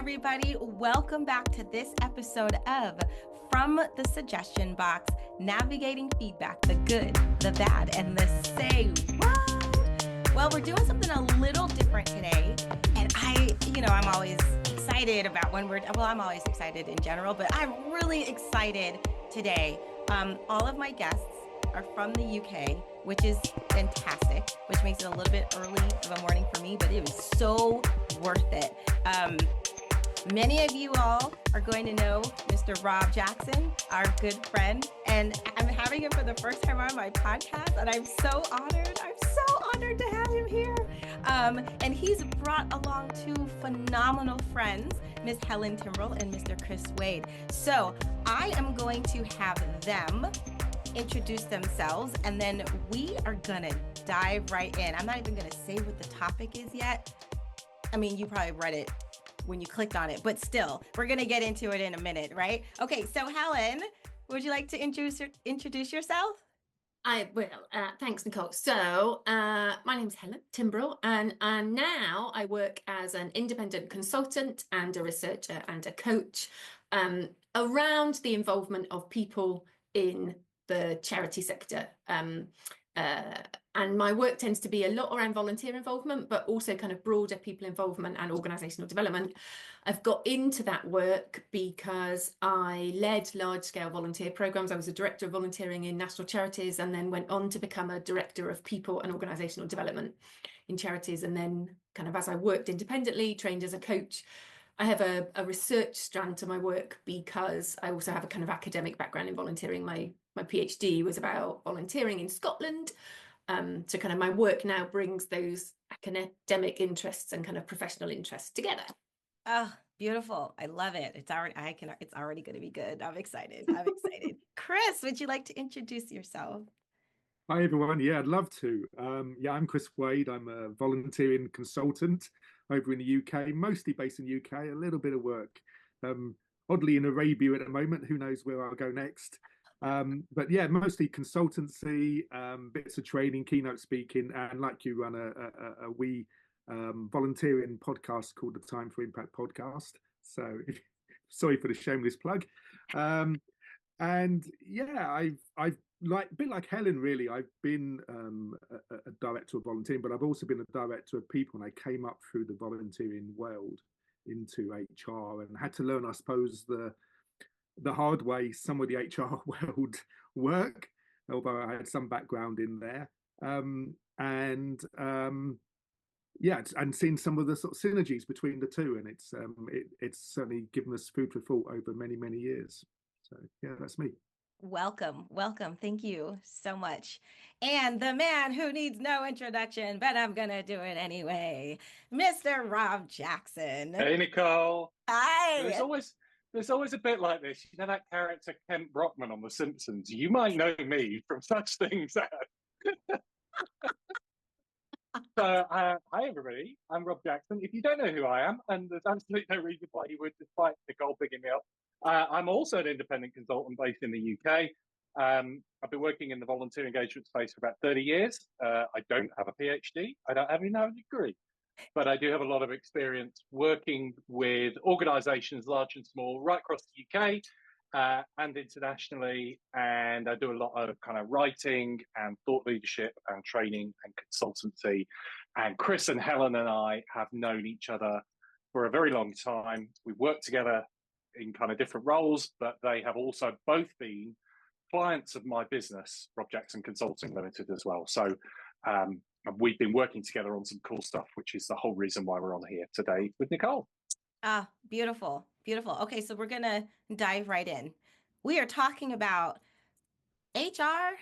everybody. Welcome back to this episode of From the Suggestion Box, navigating feedback, the good, the bad, and the say what? Well, we're doing something a little different today. And I'm always excited about I'm always excited in general, but I'm really excited today. All of my guests are from the UK, which is fantastic, which makes it a little bit early of a morning for me, but it was so worth it. Many of you all are going to know Mr. Rob Jackson, our good friend, and I'm having him for the first time on my podcast, and I'm so honored. I'm so honored to have him here. And he's brought along two phenomenal friends, Miss Helen Timbrel and Mr. Chris Wade. So I am going to have them introduce themselves, and then we are gonna dive right in. I'm not even gonna say what the topic is yet. I mean, you probably read it when you clicked on it, but still, we're gonna get into it in a minute, right? Okay, so Helen, would you like to introduce yourself? I will. Thanks, Nicole. So my name's Helen Timbrel, and now I work as an independent consultant and a researcher and a coach around the involvement of people in the charity sector. And my work tends to be a lot around volunteer involvement, but also kind of broader people involvement and organisational development. I've got into that work because I led large-scale volunteer programmes. I was a director of volunteering in national charities, and then went on to become a director of people and organisational development in charities. And then kind of as I worked independently, trained as a coach. I have a research strand to my work because I also have a kind of academic background in volunteering. My PhD was about volunteering in Scotland. So kind of my work now brings those academic interests and kind of professional interests together. Oh, beautiful. I love it. It's already going to be good. I'm excited. Chris, would you like to introduce yourself? Hi, everyone. Yeah, I'd love to. I'm Chris Wade. I'm a volunteering consultant over in the UK, mostly based in the UK, a little bit of work, oddly in Arabia at the moment. Who knows where I'll go next? But yeah, mostly consultancy, bits of training, keynote speaking, and like you run a wee volunteering podcast called the Time for Impact podcast. So sorry for the shameless plug. And yeah, I've like a bit like Helen, really. I've been a director of volunteering, but I've also been a director of people, and I came up through the volunteering world into HR and had to learn, I suppose, the hard way some of the HR world work, although I had some background in there. And seeing some of the sort of synergies between the two, and it's certainly given us food for thought over many years. So yeah, that's me. Welcome. Thank you so much. And the man who needs no introduction, but I'm going to do it anyway, Mr. Rob Jackson. Hey, Nicole. Hi. There's always a bit like this. You know that character Kent Brockman on The Simpsons? You might know me from such things as... hi, everybody. I'm Rob Jackson. If you don't know who I am, and there's absolutely no reason why you would, despite Nicole picking me up, I'm also an independent consultant based in the UK. I've been working in the volunteer engagement space for about 30 years. I don't have a PhD. I don't even have a degree. But I do have a lot of experience working with organisations, large and small, right across the UK and internationally. And I do a lot of kind of writing and thought leadership and training and consultancy. And Chris and Helen and I have known each other for a very long time. We work together in kind of different roles, but they have also both been clients of my business, Rob Jackson Consulting Limited, as well. So we've been working together on some cool stuff, which is the whole reason why we're on here today with Nicole. Ah, beautiful. Okay, so we're going to dive right in. We are talking about HR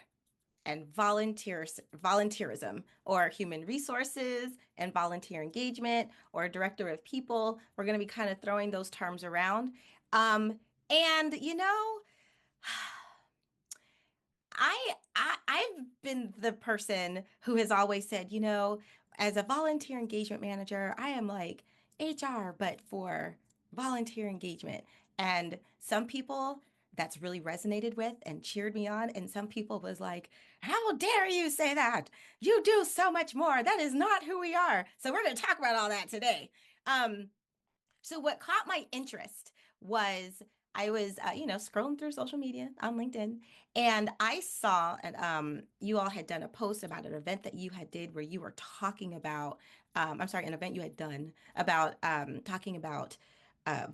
and volunteerism, or human resources and volunteer engagement, or director of people. We're going to be kind of throwing those terms around. And I've been the person who has always said, as a volunteer engagement manager, I am like HR, but for volunteer engagement. And some people that's really resonated with and cheered me on. And some people was like, how dare you say that? You do so much more. That is not who we are. So we're going to talk about all that today. So what caught my interest was I was, scrolling through social media on LinkedIn, and I saw, and you all had done a post about an event that you had did where you were talking about, I'm sorry, an event you had done about talking about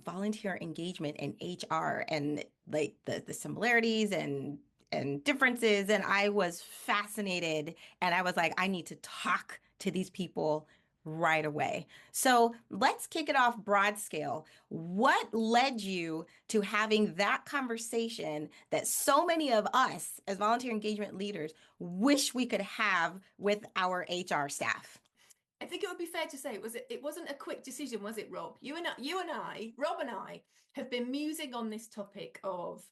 volunteer engagement in HR and like the similarities and differences. And I was fascinated, and I was like, I need to talk to these people right away. So let's kick it off broad scale. What led you to having that conversation that so many of us as volunteer engagement leaders wish we could have with our HR staff? I think it would be fair to say it wasn't a quick decision, was it, Rob? Rob and I have been musing on this topic of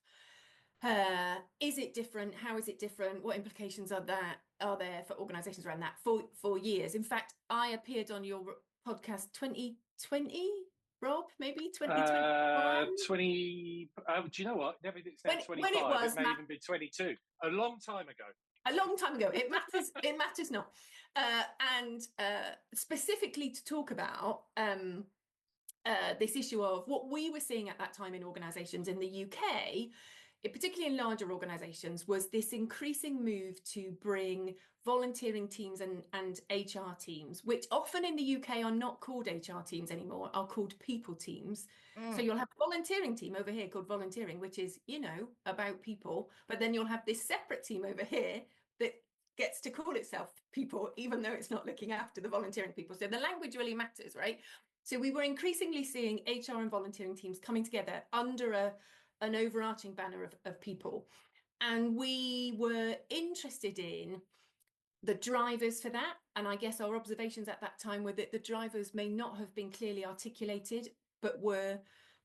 is it different? How is it different? What implications are there for organisations around that for years? In fact, I appeared on your podcast 2020, Rob, maybe 2021. 20. Do you know what? Never did say 25. When it was, may even be 22. A long time ago. A long time ago. It matters. It matters not. And specifically to talk about this issue of what we were seeing at that time in organisations in the UK, particularly in larger organisations, was this increasing move to bring volunteering teams and HR teams, which often in the UK are not called HR teams anymore, are called people teams. So you'll have a volunteering team over here called volunteering, which is, about people, but then you'll have this separate team over here that gets to call itself people, even though it's not looking after the volunteering people. So the language really matters, right? So we were increasingly seeing HR and volunteering teams coming together under an overarching banner of people. And we were interested in the drivers for that. And I guess our observations at that time were that the drivers may not have been clearly articulated, but were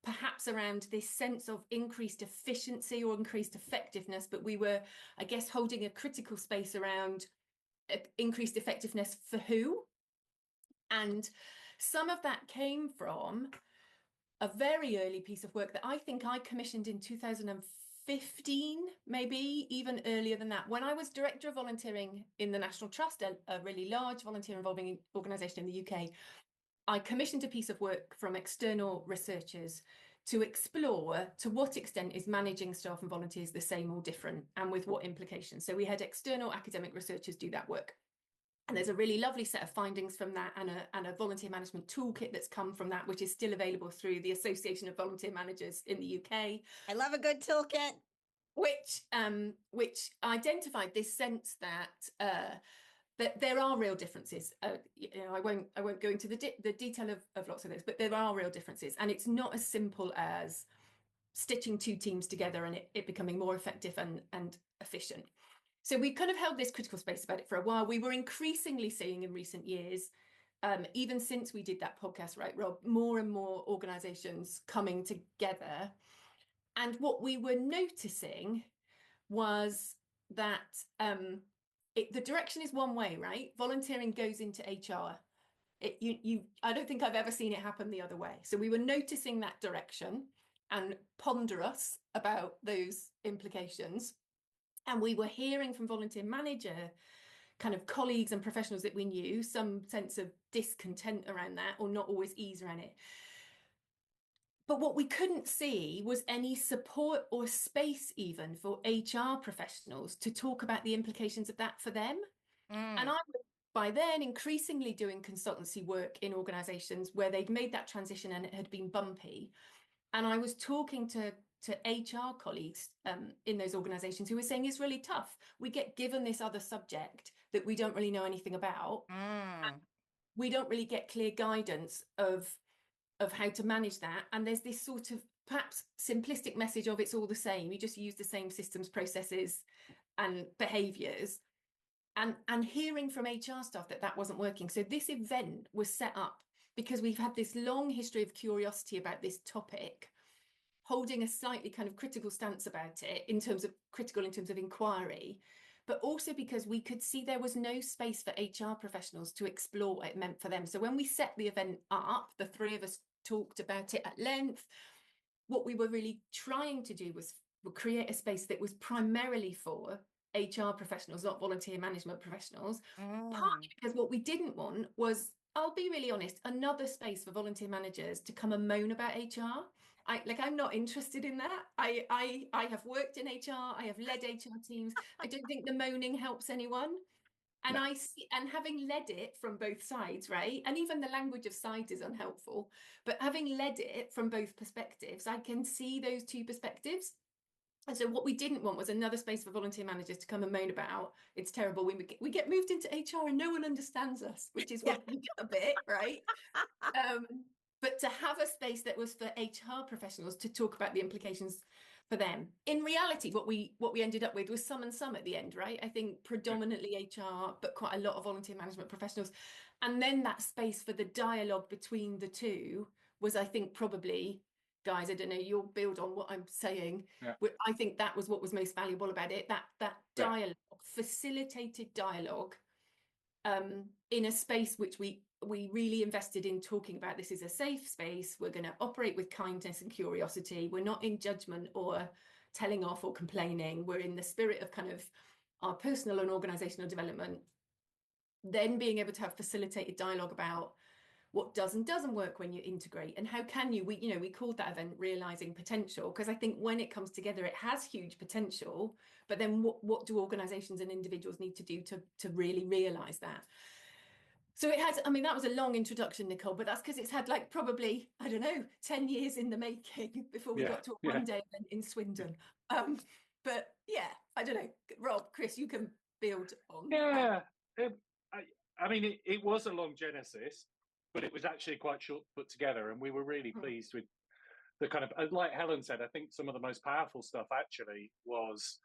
perhaps around this sense of increased efficiency or increased effectiveness. But we were, I guess, holding a critical space around increased effectiveness for who. And some of that came from a very early piece of work that I think I commissioned in 2015, maybe even earlier than that. When I was Director of Volunteering in the National Trust, a really large volunteer involving organisation in the UK, I commissioned a piece of work from external researchers to explore to what extent is managing staff and volunteers the same or different, and with what implications. So we had external academic researchers do that work. And there's a really lovely set of findings from that, and a volunteer management toolkit that's come from that, which is still available through the Association of Volunteer Managers in the UK. I love a good toolkit. Which identified this sense that that there are real differences. I won't go into the detail of lots of this, but there are real differences, and it's not as simple as stitching two teams together and it becoming more effective and efficient. So we kind of held this critical space about it for a while. We were increasingly seeing in recent years, even since we did that podcast, right, Rob, more and more organisations coming together. And what we were noticing was that the direction is one way, right? Volunteering goes into HR. I don't think I've ever seen it happen the other way. So we were noticing that direction and ponderous about those implications. And we were hearing from volunteer manager kind of colleagues and professionals that we knew some sense of discontent around that, or not always ease around it. But what we couldn't see was any support or space even for HR professionals to talk about the implications of that for them. And I was by then increasingly doing consultancy work in organisations where they'd made that transition and it had been bumpy. And I was talking to HR colleagues in those organisations who were saying it's really tough. We get given this other subject that we don't really know anything about. We don't really get clear guidance of how to manage that. And there's this sort of perhaps simplistic message of it's all the same. You just use the same systems, processes and behaviours. And hearing from HR staff that wasn't working. So this event was set up because we've had this long history of curiosity about this topic, holding a slightly kind of critical stance about it in terms of inquiry, but also because we could see there was no space for HR professionals to explore what it meant for them. So when we set the event up, the three of us talked about it at length. What we were really trying to do was create a space that was primarily for HR professionals, not volunteer management professionals, partly because what we didn't want was I'll be really honest, another space for volunteer managers to come and moan about HR. I'm not interested in that. I have worked in HR, I have led HR teams. I don't think the moaning helps anyone. And No. I see, and having led it from both sides, right? And even the language of sides is unhelpful, but having led it from both perspectives, I can see those two perspectives. And so what we didn't want was another space for volunteer managers to come and moan about, it's terrible, we get moved into HR and no one understands us, which is what we get a bit, right? But to have a space that was for HR professionals to talk about the implications for them. In reality, what we ended up with was some and some at the end, right? I think predominantly HR, but quite a lot of volunteer management professionals. And then that space for the dialogue between the two was, I think, probably, guys, I don't know, you'll build on what I'm saying. Yeah. I think that was what was most valuable about it, that dialogue, facilitated dialogue, in a space which we really invested in talking about. This is a safe space. We're going to operate with kindness and curiosity. We're not in judgment or telling off or complaining. We're in the spirit of kind of our personal and organisational development. Then being able to have facilitated dialogue about what does and doesn't work when you integrate, and how can you, we called that event Realising Potential, because I think when it comes together, it has huge potential, but then what do organisations and individuals need to do to really realise that? So it has, I mean, that was a long introduction, Nicole, but that's because it's had like probably, I don't know, 10 years in the making before we got to a one-day event in Swindon. But yeah, I don't know. Rob, Chris, you can build on that. I mean, it was a long genesis, but it was actually quite short put together, and we were really pleased with the kind of, like Helen said, I think some of the most powerful stuff actually was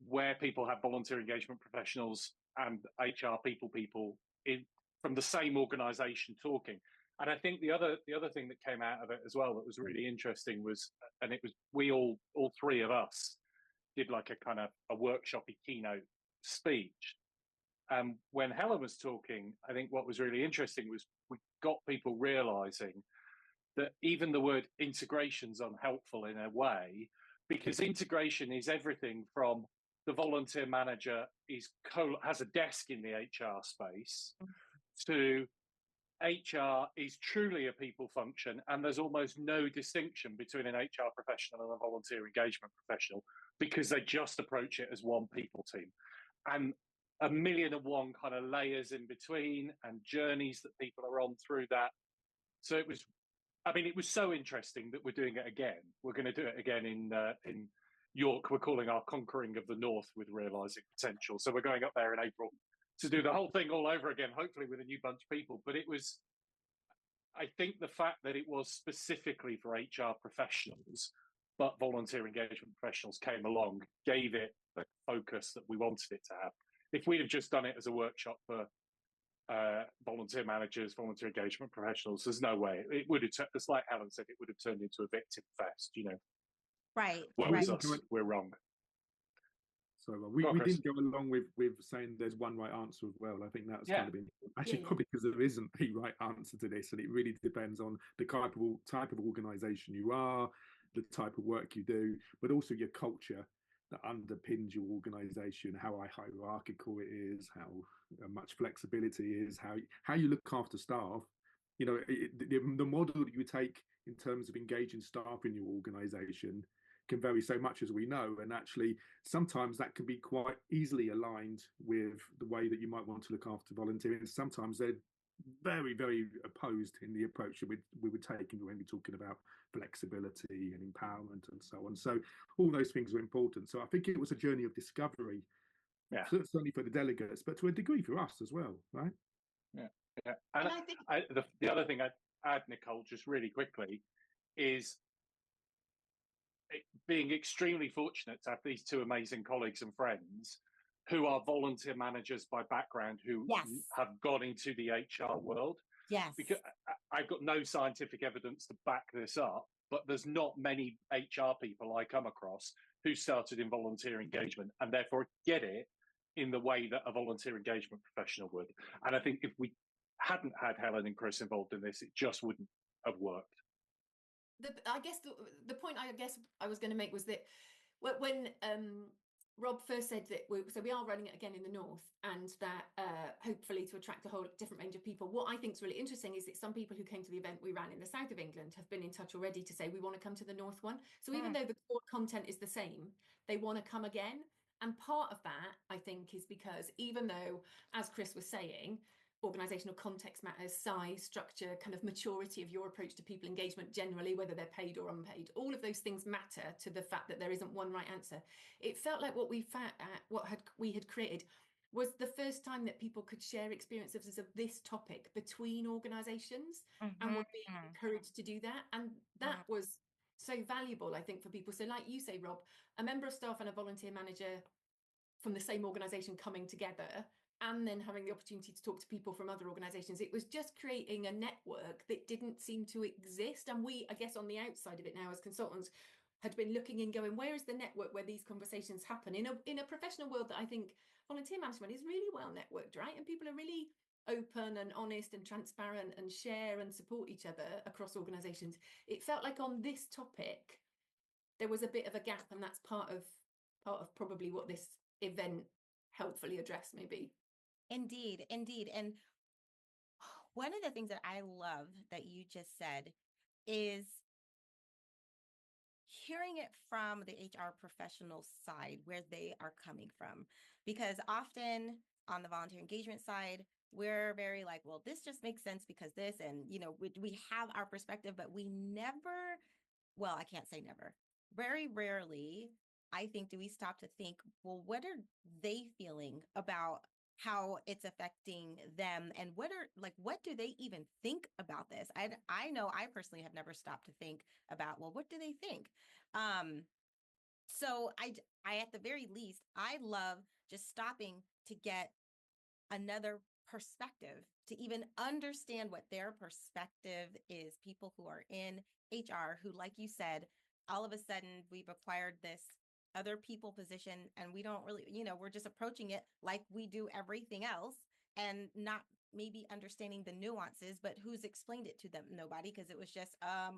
where people have volunteer engagement professionals and HR people from the same organisation talking. And I think the other thing that came out of it as well that was really interesting was, and it was, we all three of us did like a kind of a workshopy keynote speech. When Helen was talking, I think what was really interesting was we got people realising that even the word integration's unhelpful in a way, because integration is everything from the volunteer manager has a desk in the HR space, to HR is truly a people function, and there's almost no distinction between an HR professional and a volunteer engagement professional, because they just approach it as one people team. And 1,000,001 kind of layers in between and journeys that people are on through that. So it was so interesting that we're doing it again. We're going to do it again in York. We're calling our Conquering of the North with Realising Potential. So we're going up there in April to do the whole thing all over again, hopefully with a new bunch of people. But it was, I think the fact that it was specifically for HR professionals, but volunteer engagement professionals came along, gave it the focus that we wanted it to have. If we'd have just done it as a workshop for volunteer managers, volunteer engagement professionals, there's no way. It would have, just like Helen said, it would have turned into a victim fest, Right. What was us? We're wrong. So we didn't go along with saying there's one right answer as well. I think that's kind of been actually probably because there isn't a right answer to this, and it really depends on the type of organisation you are, the type of work you do, but also your culture that underpins your organisation, how hierarchical it is, how much flexibility is, how you look after staff. The model that you take in terms of engaging staff in your organisation can vary so much, as we know, and actually sometimes that can be quite easily aligned with the way that you might want to look after volunteering. Sometimes they're very, very opposed in the approach that we would take when we're talking about flexibility and empowerment and so on. So all those things are important. So I think it was a journey of discovery, certainly for the delegates, but to a degree for us as well, right? Yeah. And I think the other thing I'd add, Nicole, just really quickly, is being extremely fortunate to have these two amazing colleagues and friends who are volunteer managers by background, who have gone into the HR world. Yes. Because I've got no scientific evidence to back this up, but there's not many HR people I come across who started in volunteer engagement and therefore get it in the way that a volunteer engagement professional would. And I think if we hadn't had Helen and Chris involved in this, it just wouldn't have worked. I guess the point I was going to make was that when Rob first said that we are running it again in the north, and that hopefully to attract a whole different range of people. What I think is really interesting is that some people who came to the event we ran in the south of England have been in touch already to say we want to come to the north one. So even though the core content is the same, they want to come again. And part of that, I think, is because even though, as Chris was saying, organisational context matters, size, structure, kind of maturity of your approach to people engagement generally, whether they're paid or unpaid, all of those things matter to the fact that there isn't one right answer. It felt like what we had created was the first time that people could share experiences of this topic between organisations and were being encouraged to do that. And that was so valuable, I think, for people. So like you say, Rob, a member of staff and a volunteer manager from the same organisation coming together and then having the opportunity to talk to people from other organisations, it was just creating a network that didn't seem to exist. And we, I guess, on the outside of it now as consultants, had been looking and going, where is the network where these conversations happen in a professional world that I think volunteer management is really well networked, right? And people are really open and honest and transparent and share and support each other across organisations. It felt like on this topic there was a bit of a gap, and that's part of probably what this event helpfully addressed, maybe. Indeed. And one of the things that I love that you just said is hearing it from the HR professional side, where they are coming from. Because often on the volunteer engagement side, we're very like, well, this just makes sense because this, and, we have our perspective, but we never, well, I can't say never. Very rarely, I think, do we stop to think, well, what are they feeling about how it's affecting them, and what do they even think about this? I know I personally have never stopped to think about, well, what do they think? So I at the very least, I love just stopping to get another perspective, to even understand what their perspective is. People who are in HR who, like you said, all of a sudden we've acquired this other people position, and we don't really, we're just approaching it like we do everything else, and not maybe understanding the nuances. But who's explained it to them? Nobody, because it was just,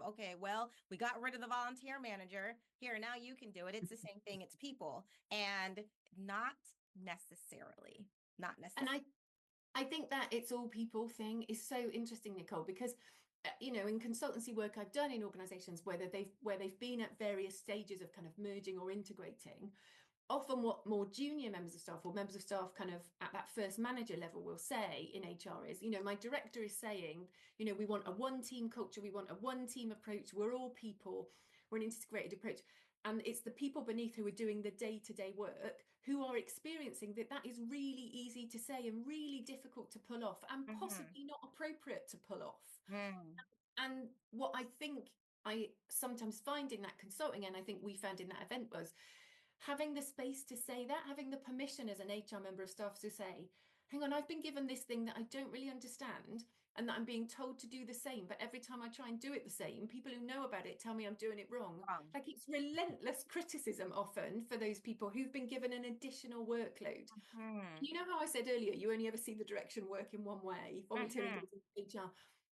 okay, well, we got rid of the volunteer manager. Here, now you can do it. It's the same thing. It's people, and not necessarily. And I think that it's all people thing is so interesting, Nicole, because in consultancy work I've done in organizations where they've been at various stages of kind of merging or integrating, often what more junior members of staff or members of staff kind of at that first manager level will say in HR is, my director is saying, we want a one team culture, we want a one team approach, we're all people, we're an integrated approach. And it's the people beneath who are doing the day-to-day work who are experiencing that is really easy to say and really difficult to pull off, and possibly not appropriate to pull off. And what I think I sometimes find in that consulting, and I think we found in that event, was having the space to say that, having the permission as an HR member of staff to say, hang on, I've been given this thing that I don't really understand, and that I'm being told to do the same, but every time I try and do it the same, people who know about it tell me I'm doing it wrong. Like, it's relentless criticism often for those people who've been given an additional workload. You know how I said earlier, you only ever see the direction work in one way, volunteering HR.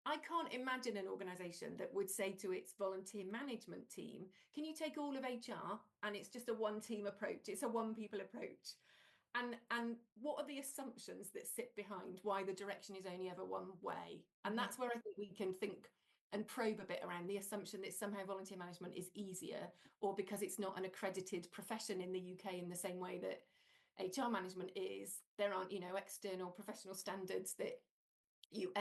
I can't imagine an organisation that would say to its volunteer management team, can you take all of HR and it's just a one team approach, it's a one people approach. And what are the assumptions that sit behind why the direction is only ever one way? And that's where I think we can think and probe a bit around the assumption that somehow volunteer management is easier, or because it's not an accredited profession in the UK in the same way that HR management is, there aren't, external professional standards that you've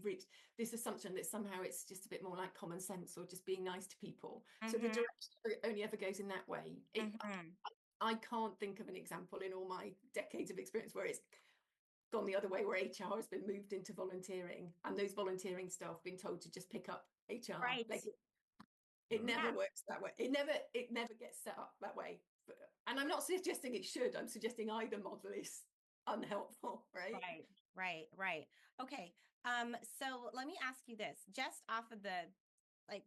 reached, this assumption that somehow it's just a bit more like common sense or just being nice to people. So the direction only ever goes in that way. I can't think of an example in all my decades of experience where it's gone the other way, where HR has been moved into volunteering and those volunteering staff been told to just pick up HR. Right. Like it never works that way. It never gets set up that way. And I'm not suggesting it should. I'm suggesting either model is unhelpful, right? Right. Okay. So let me ask you this, just off of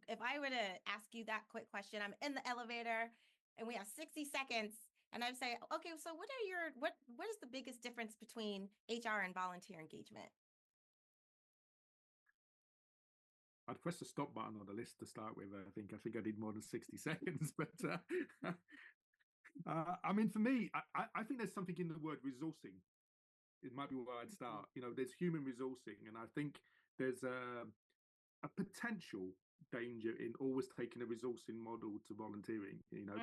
if I were to ask you that quick question, I'm in the elevator and we have 60 seconds, and I say, okay, so what is the biggest difference between HR and volunteer engagement? I'd press the stop button on the list to start with. I think I did more than 60 seconds, but I mean, for me, I think there's something in the word resourcing. It might be where I'd start. You know, there's human resourcing, and I think there's a potential danger in always taking a resourcing model to volunteering. You know,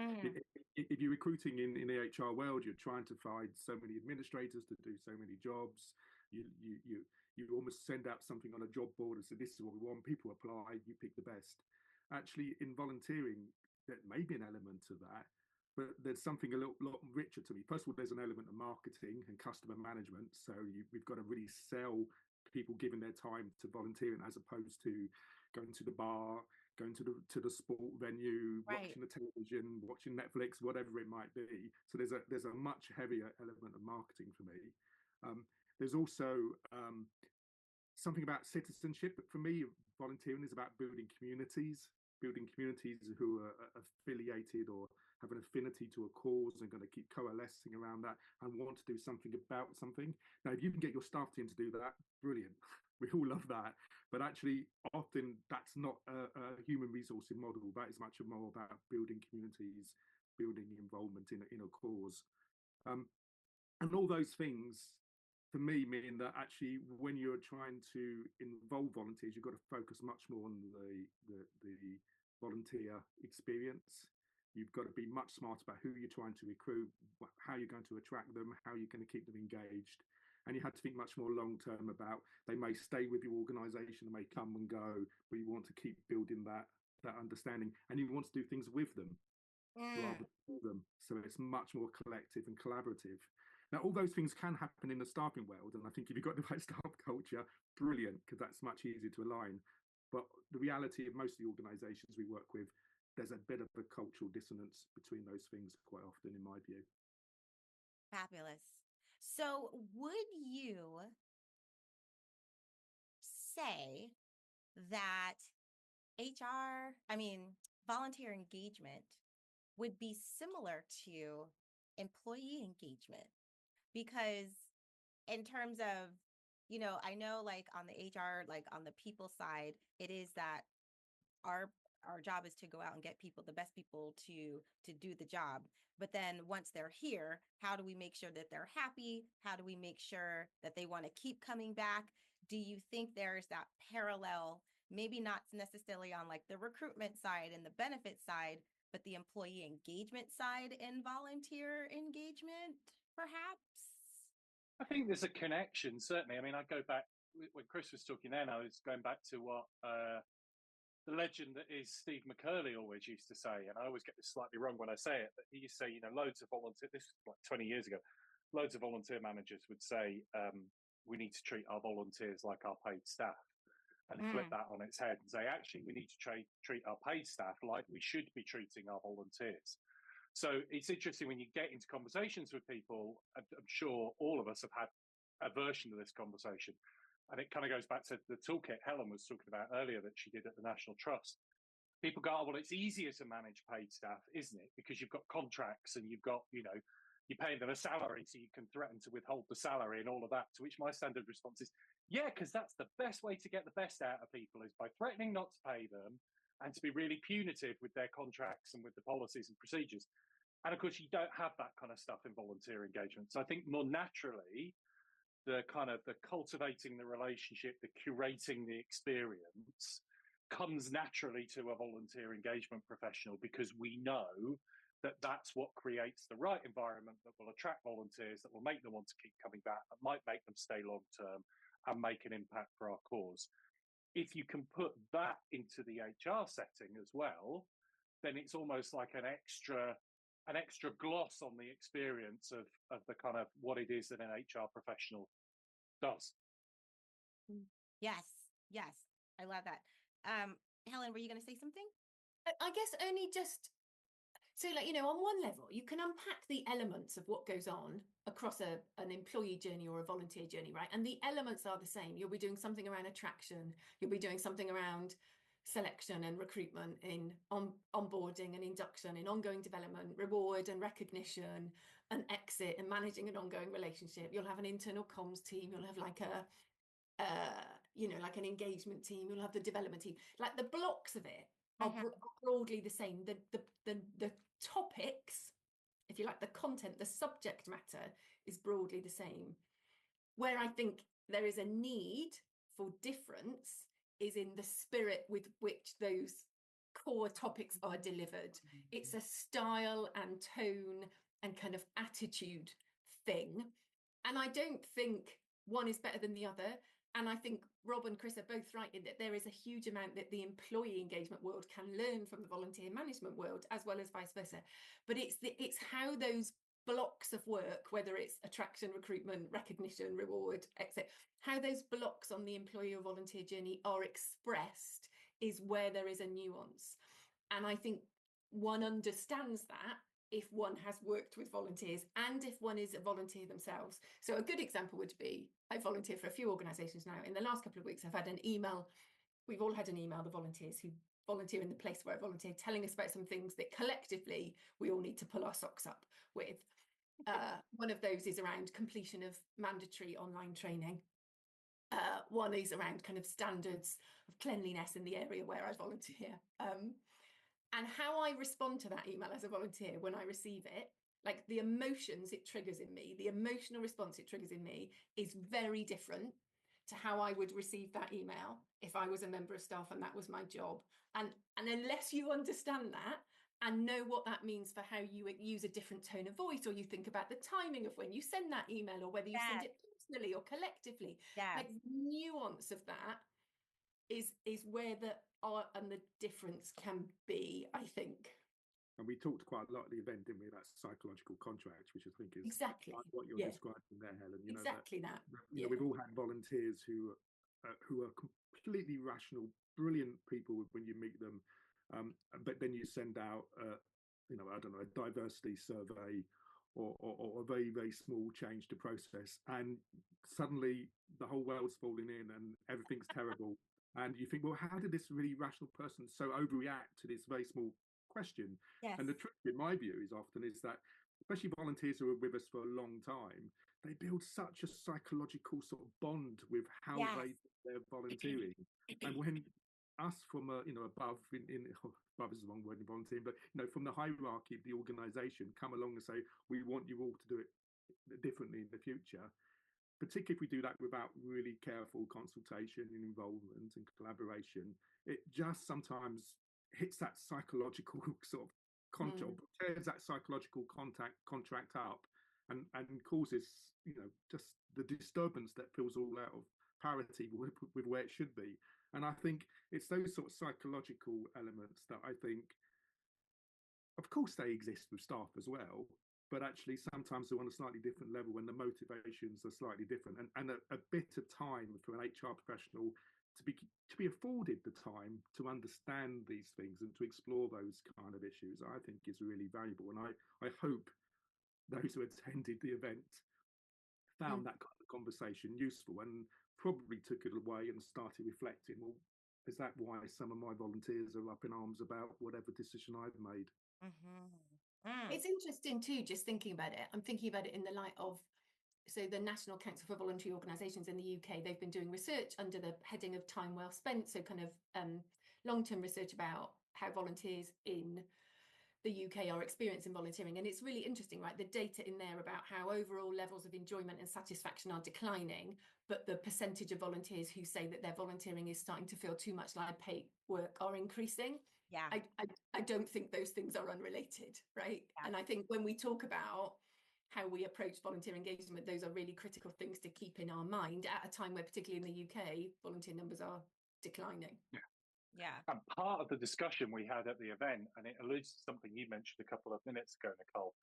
if you're recruiting in the HR world, you're trying to find so many administrators to do so many jobs. You almost send out something on a job board and say, this is what we want. People apply, you pick the best. Actually, in volunteering, there may be an element of that, but there's something a lot richer to me. First of all, there's an element of marketing and customer management. So we've got to really sell people giving their time to volunteering as opposed to going to the bar, going to the sport venue, watching the television, watching Netflix, whatever it might be. So there's a much heavier element of marketing for me. There's also something about citizenship. But for me, volunteering is about building communities who are affiliated or have an affinity to a cause and going to keep coalescing around that and want to do something about something. Now, if you can get your staff team to do that, brilliant. We all love that. But actually, often that's not a human resourcing model. That is much more about building communities, building involvement in a cause. And all those things, for me, mean that actually when you're trying to involve volunteers, you've got to focus much more on the volunteer experience. You've got to be much smarter about who you're trying to recruit, how you're going to attract them, how you're going to keep them engaged. And you have to think much more long term about, they may stay with your organisation, they may come and go, but you want to keep building that understanding, and you want to do things with them rather than them. So it's much more collective and collaborative. Now, all those things can happen in the staffing world, and I think if you've got the right staff culture, brilliant, because that's much easier to align. But the reality of most of the organisations we work with, there's a bit of a cultural dissonance between those things quite often, in my view. Fabulous. So would you say that volunteer engagement would be similar to employee engagement? Because in terms of, I know like on the HR, like on the people side, it is that our job is to go out and get the best people to do the job. But then once they're here, how do we make sure that they're happy? How do we make sure that they want to keep coming back? Do you think there's that parallel, maybe not necessarily on like the recruitment side and the benefit side, but the employee engagement side in volunteer engagement, perhaps? I think there's a connection, certainly. I mean, I go back, when Chris was talking then, I was going back to what the legend that is Steve McCurley always used to say, and I always get this slightly wrong when I say it, but he used to say, loads of volunteer, this was like 20 years ago, loads of volunteer managers would say, we need to treat our volunteers like our paid staff. And flip that on its head and say, actually, we need to treat our paid staff like we should be treating our volunteers. So it's interesting when you get into conversations with people, I'm sure all of us have had a version of this conversation. And it kind of goes back to the toolkit Helen was talking about earlier that she did at the National Trust. People go, well, it's easier to manage paid staff, isn't it? Because you've got contracts and you've got, you're paying them a salary, so you can threaten to withhold the salary and all of that. To which my standard response is, yeah, because that's the best way to get the best out of people, is by threatening not to pay them and to be really punitive with their contracts and with the policies and procedures. And of course, you don't have that kind of stuff in volunteer engagement. So I think more naturally, the cultivating the relationship, the curating the experience comes naturally to a volunteer engagement professional, because we know that that's what creates the right environment that will attract volunteers, that will make them want to keep coming back, that might make them stay long term and make an impact for our cause. If you can put that into the HR setting as well, then it's almost like an extra gloss on the experience of the kind of what it is that an HR professional does. Yes, I love that. Helen, were you going to say something? I guess only just so, like, on one level, you can unpack the elements of what goes on across an employee journey or a volunteer journey, right? And the elements are the same. You'll be doing something around attraction. You'll be doing something around selection and recruitment, in onboarding and induction, in ongoing development, reward and recognition, and exit, and managing an ongoing relationship. You'll have an internal comms team. You'll have like like an engagement team. You'll have the development team. Like the blocks of it are broadly the same. The topics if you like, the content, the subject matter is broadly the same. Where I think there is a need for difference is in the spirit with which those core topics are delivered. It's a style and tone and kind of attitude thing. And I don't think one is better than the other. And I think Rob and Chris are both right in that there is a huge amount that the employee engagement world can learn from the volunteer management world, as well as vice versa. But it's how those blocks of work, whether it's attraction, recruitment, recognition, reward, etc., how those blocks on the employee or volunteer journey are expressed is where there is a nuance. And I think one understands that if one has worked with volunteers and if one is a volunteer themselves. So a good example would be, I volunteer for a few organisations now. In the last couple of weeks, I've had an email. We've all had an email, the volunteers who volunteer in the place where I volunteer, telling us about some things that collectively we all need to pull our socks up with. One of those is around completion of mandatory online training. One is around kind of standards of cleanliness in the area where I volunteer. And how I respond to that email as a volunteer when I receive it, like the emotions it triggers in me, the emotional response it triggers in me is very different to how I would receive that email if I was a member of staff and that was my job. And unless you understand that and know what that means for how you use a different tone of voice, or you think about the timing of when you send that email, or whether you send it personally or collectively, like the nuance of that is where the art and the difference can be, I think. And we talked quite a lot at the event, didn't we? That psychological contract, which I think is exactly like what you're describing there, Helen. You exactly know, you know, we've all had volunteers who are completely rational, brilliant people when you meet them, but then you send out, you know, I don't know, a diversity survey or a very, very small change to process, and suddenly the whole world's falling in and everything's terrible. And you think, well, how did this really rational person so overreact to this very small question? Yes. And the truth, in my view, is that, especially volunteers who are with us for a long time, they build such a psychological sort of bond with how they're volunteering. And when us from above, above is the wrong word in volunteering, but from the hierarchy of the organisation come along and say, we want you all to do it differently in the future. Particularly if we do that without really careful consultation and involvement and collaboration, it just sometimes hits that psychological sort of tears that psychological contract up and causes just the disturbance that feels all out of parity with where it should be. And I think it's those sort of psychological elements that I think, of course, they exist with staff as well, but actually sometimes they're on a slightly different level when the motivations are slightly different, and a bit of time for an HR professional to be afforded the time to understand these things and to explore those kind of issues, I think is really valuable. And I hope those who attended the event found that kind of conversation useful and probably took it away and started reflecting, well, is that why some of my volunteers are up in arms about whatever decision I've made? It's interesting too, just thinking about it. I'm thinking about it in the light of, so the National Council for Voluntary Organisations in the UK, they've been doing research under the heading of time well spent. So kind of long-term research about how volunteers in the UK are experiencing volunteering. And it's really interesting, right? The data in there about how overall levels of enjoyment and satisfaction are declining, but the percentage of volunteers who say that their volunteering is starting to feel too much like paid work are increasing. Yeah. I don't think those things are unrelated, right? Yeah. And I think when we talk about how we approach volunteer engagement, those are really critical things to keep in our mind at a time where, particularly in the UK, volunteer numbers are declining. Yeah. And part of the discussion we had at the event, and it alludes to something you mentioned a couple of minutes ago, Nicole,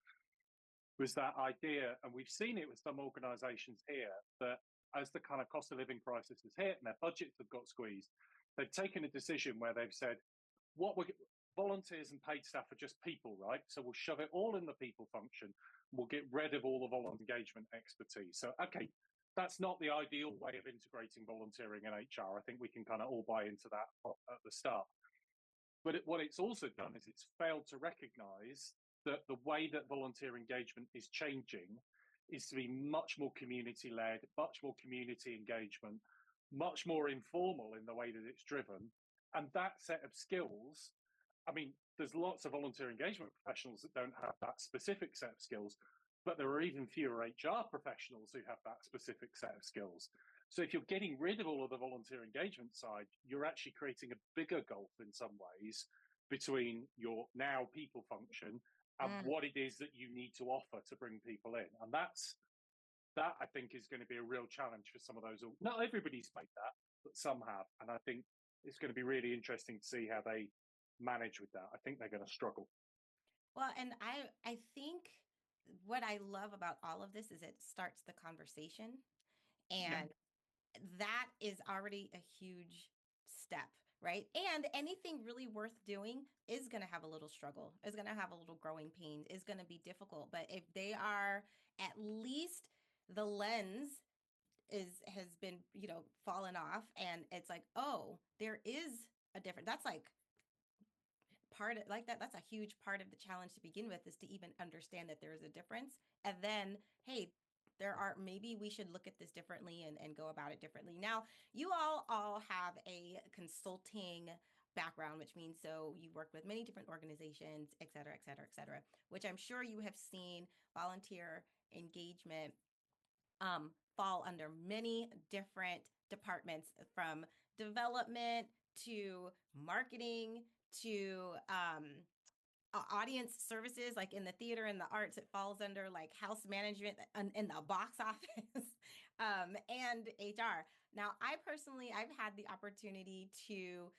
was that idea, and we've seen it with some organisations here, that as the kind of cost of living crisis has hit and their budgets have got squeezed, they've taken a decision where they've said, volunteers and paid staff are just people, right? So we'll shove it all in the people function. We'll get rid of all the volunteer engagement expertise. So, okay, that's not the ideal way of integrating volunteering in HR. I think we can kind of all buy into that at the start. But what it's also done is it's failed to recognise that the way that volunteer engagement is changing is to be much more community-led, much more community engagement, much more informal in the way that it's driven. And that set of skills I mean, there's lots of volunteer engagement professionals that don't have that specific set of skills, but there are even fewer HR professionals who have that specific set of skills. So if you're getting rid of all of the volunteer engagement side, you're actually creating a bigger gulf in some ways between your now people function and what it is that you need to offer to bring people in. And that I think is going to be a real challenge for some of those. Not everybody's made that, but some have. And I think it's going to be really interesting to see how they manage with that. I think they're going to struggle. Well, and I think what I love about all of this is it starts the conversation, and that is already a huge step, right? And anything really worth doing is going to have a little struggle, is going to have a little growing pain, is going to be difficult. But if they are, at least the lens has been, fallen off, and it's like, oh, there is a difference. That's like part of like that's a huge part of the challenge to begin with, is to even understand that there is a difference. And then, hey, maybe we should look at this differently and go about it differently. Now, you all have a consulting background, which means so you work with many different organizations, et cetera, et cetera, et cetera, which I'm sure you have seen volunteer engagement fall under many different departments, from development to marketing to audience services. Like in the theater and the arts, it falls under like house management in the box office, and HR. Now, I've had the opportunity to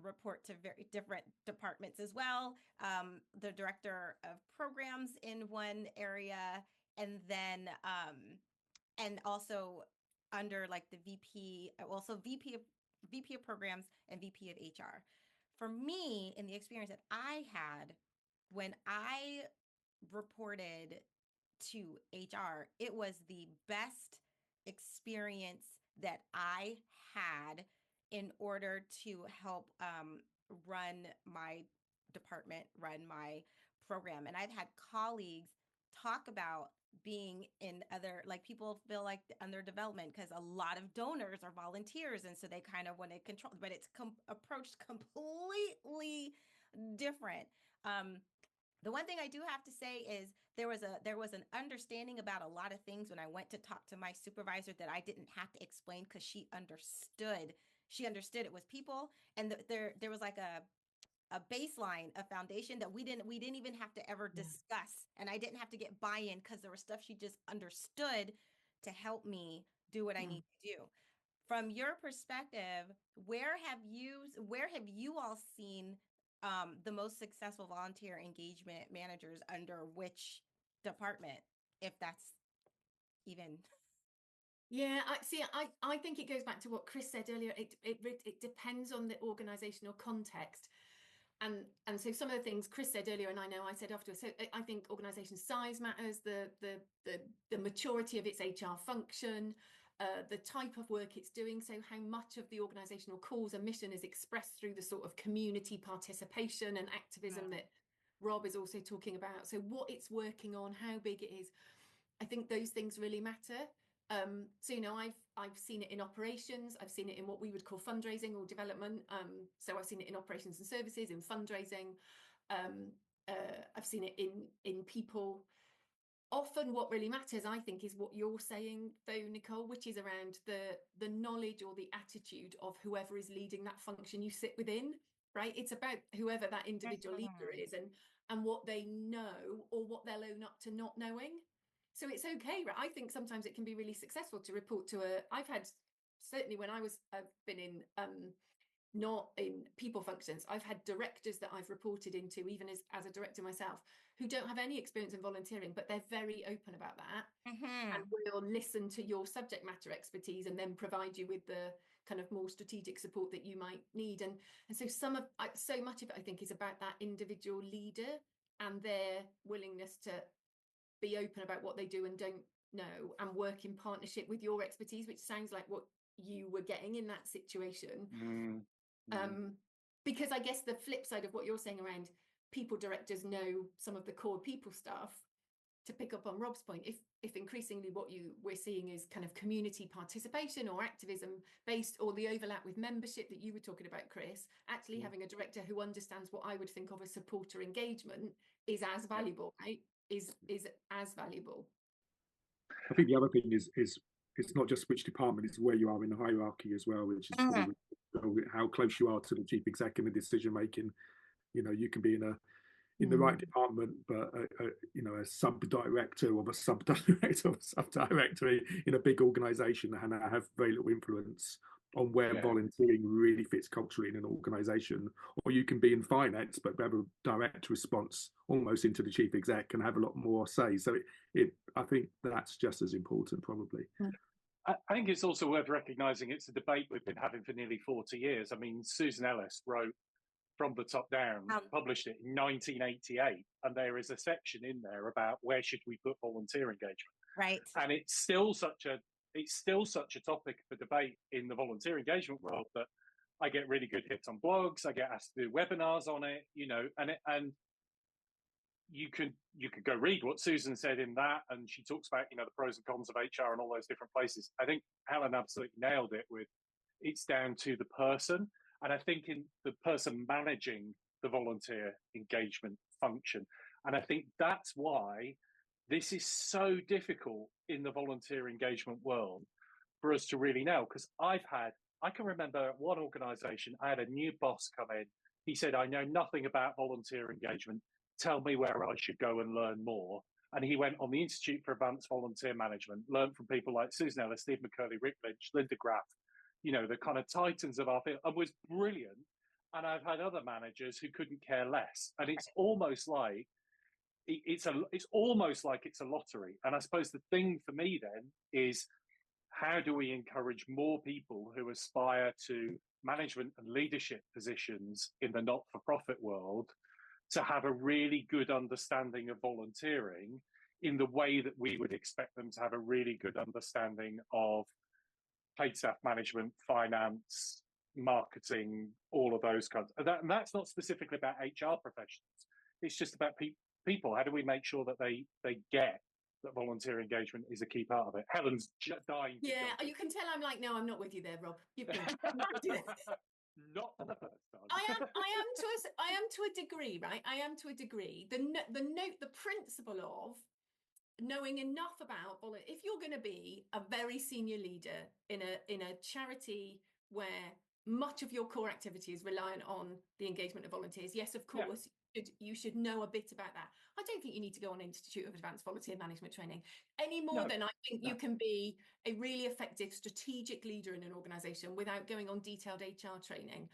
report to very different departments as well. The director of programs in one area, and then and also under like the VP, also VP of programs and VP of HR. For me, in the experience that I had when I reported to HR, it was the best experience that I had in order to help run my department, run my program. And I've had colleagues talk about being in other, like, people feel like under development because a lot of donors are volunteers, and so they kind of want to control, but it's approached completely different. The one thing I do have to say is there was an understanding about a lot of things when I went to talk to my supervisor that I didn't have to explain, because she understood it was people, and there was like a baseline, a foundation that we didn't even have to ever discuss. And I didn't have to get buy-in, because there was stuff she just understood to help me do what I need to do. From your perspective, where have you all seen the most successful volunteer engagement managers under which department, if that's even? Yeah, I think it goes back to what Chris said earlier. It depends on the organizational context. And so some of the things Chris said earlier, and I know I said afterwards, so I think organization size matters, the maturity of its HR function, the type of work it's doing. So how much of the organizational cause and mission is expressed through the sort of community participation and activism that Rob is also talking about. So what it's working on, how big it is. I think those things really matter. So, I've seen it in operations. I've seen it in what we would call fundraising or development. So I've seen it in operations and services, in fundraising. I've seen it in people. Often what really matters, I think, is what you're saying, though, Nicole, which is around the knowledge or the attitude of whoever is leading that function you sit within, right? It's about whoever that individual leader is and what they know or what they'll own up to not knowing. So it's okay, right? I think sometimes it can be really successful to report to I've had, certainly when I've been in, not in people functions, I've had directors that I've reported into, even as a director myself, who don't have any experience in volunteering, but they're very open about that and will listen to your subject matter expertise and then provide you with the kind of more strategic support that you might need. And so so much of it, I think, is about that individual leader and their willingness to be open about what they do and don't know and work in partnership with your expertise, which sounds like what you were getting in that situation. Because I guess the flip side of what you're saying around people directors know some of the core people stuff, to pick up on Rob's point, if increasingly what we're seeing is kind of community participation or activism based, or the overlap with membership that you were talking about, Chris, actually having a director who understands what I would think of as supporter engagement is as valuable, right? Is as valuable. I think the other thing is it's not just which department, it's where you are in the hierarchy as well, which is probably how close you are to the chief exec in the decision making. You know, you can be in the right department, but a sub-director of a sub-director of a sub-director in a big organisation and have very little influence on where volunteering really fits culturally in an organisation. Or you can be in finance, but have a direct response almost into the chief exec and have a lot more say. So I think that's just as important, probably. I think it's also worth recognising it's a debate we've been having for nearly 40 years. I mean, Susan Ellis wrote From the Top Down, published it in 1988, and there is a section in there about where should we put volunteer engagement. Right. And it's still such a topic for debate in the volunteer engagement world that I get really good hits on blogs. I get asked to do webinars on it, you know, and you could go read what Susan said in that, and she talks about, you know, the pros and cons of HR and all those different places. I think Helen absolutely nailed it with it's down to the person. And I think in the person managing the volunteer engagement function. And I think that's why this is so difficult in the volunteer engagement world for us to really know. Because I can remember at one organisation, I had a new boss come in. He said, I know nothing about volunteer engagement. Tell me where I should go and learn more. And he went on the Institute for Advanced Volunteer Management, learned from people like Susan Ellis, Steve McCurley, Rick Lynch, Linda Graff, you know, the kind of titans of our field, and was brilliant. And I've had other managers who couldn't care less. And it's almost like it's almost like it's a lottery. And I suppose the thing for me then is, how do we encourage more people who aspire to management and leadership positions in the not-for-profit world to have a really good understanding of volunteering in the way that we would expect them to have a really good understanding of paid staff management, finance, marketing, all of those kinds. And that's not specifically about HR professionals. It's just about people. How do we make sure that they get that volunteer engagement is a key part of it? Helen's dying. Yeah, you can tell I'm like, no, I'm not with you there, Rob. You've been not for the first time. I am to a degree, right? I am to a degree. The principle of knowing enough about if you're going to be a very senior leader in a charity where much of your core activity is reliant on the engagement of volunteers, yes, of course, you should know a bit about that. I don't think you need to go on Institute of Advanced Volunteer Management training any more than I think you can be a really effective strategic leader in an organisation without going on detailed HR training.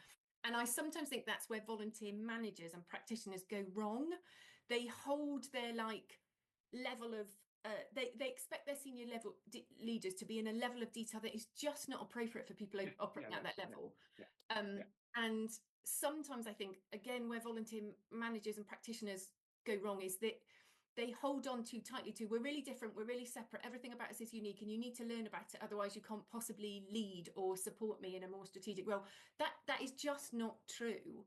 And I sometimes think that's where volunteer managers and practitioners go wrong. They hold their level of they expect their senior level leaders to be in a level of detail that is just not appropriate for people operating at that level. And sometimes I think, again, where volunteer managers and practitioners go wrong is that they hold on too tightly to, we're really different, we're really separate, everything about us is unique, and you need to learn about it, otherwise you can't possibly lead or support me in a more strategic role. That is just not true,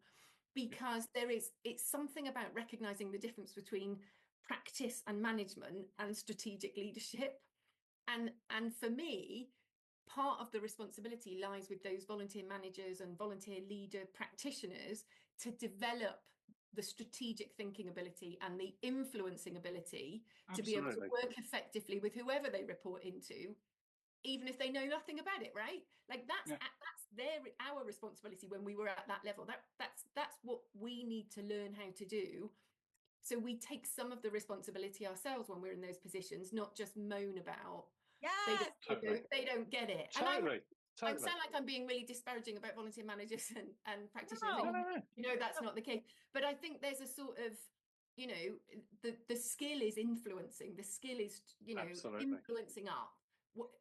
because it's something about recognizing the difference between practice and management and strategic leadership. And for me, part of the responsibility lies with those volunteer managers and volunteer leader practitioners to develop the strategic thinking ability and the influencing ability to be able to work effectively with whoever they report into, even if they know nothing about it, right? Like that's our responsibility when we were at that level. That's what we need to learn how to do. So we take some of the responsibility ourselves when we're in those positions, not just moan about they don't get it. Totally. I sound like I'm being really disparaging about volunteer managers and practitioners. No. You know, that's not the case. But I think there's a sort of, you know, the skill is influencing. The skill is, you know, influencing up.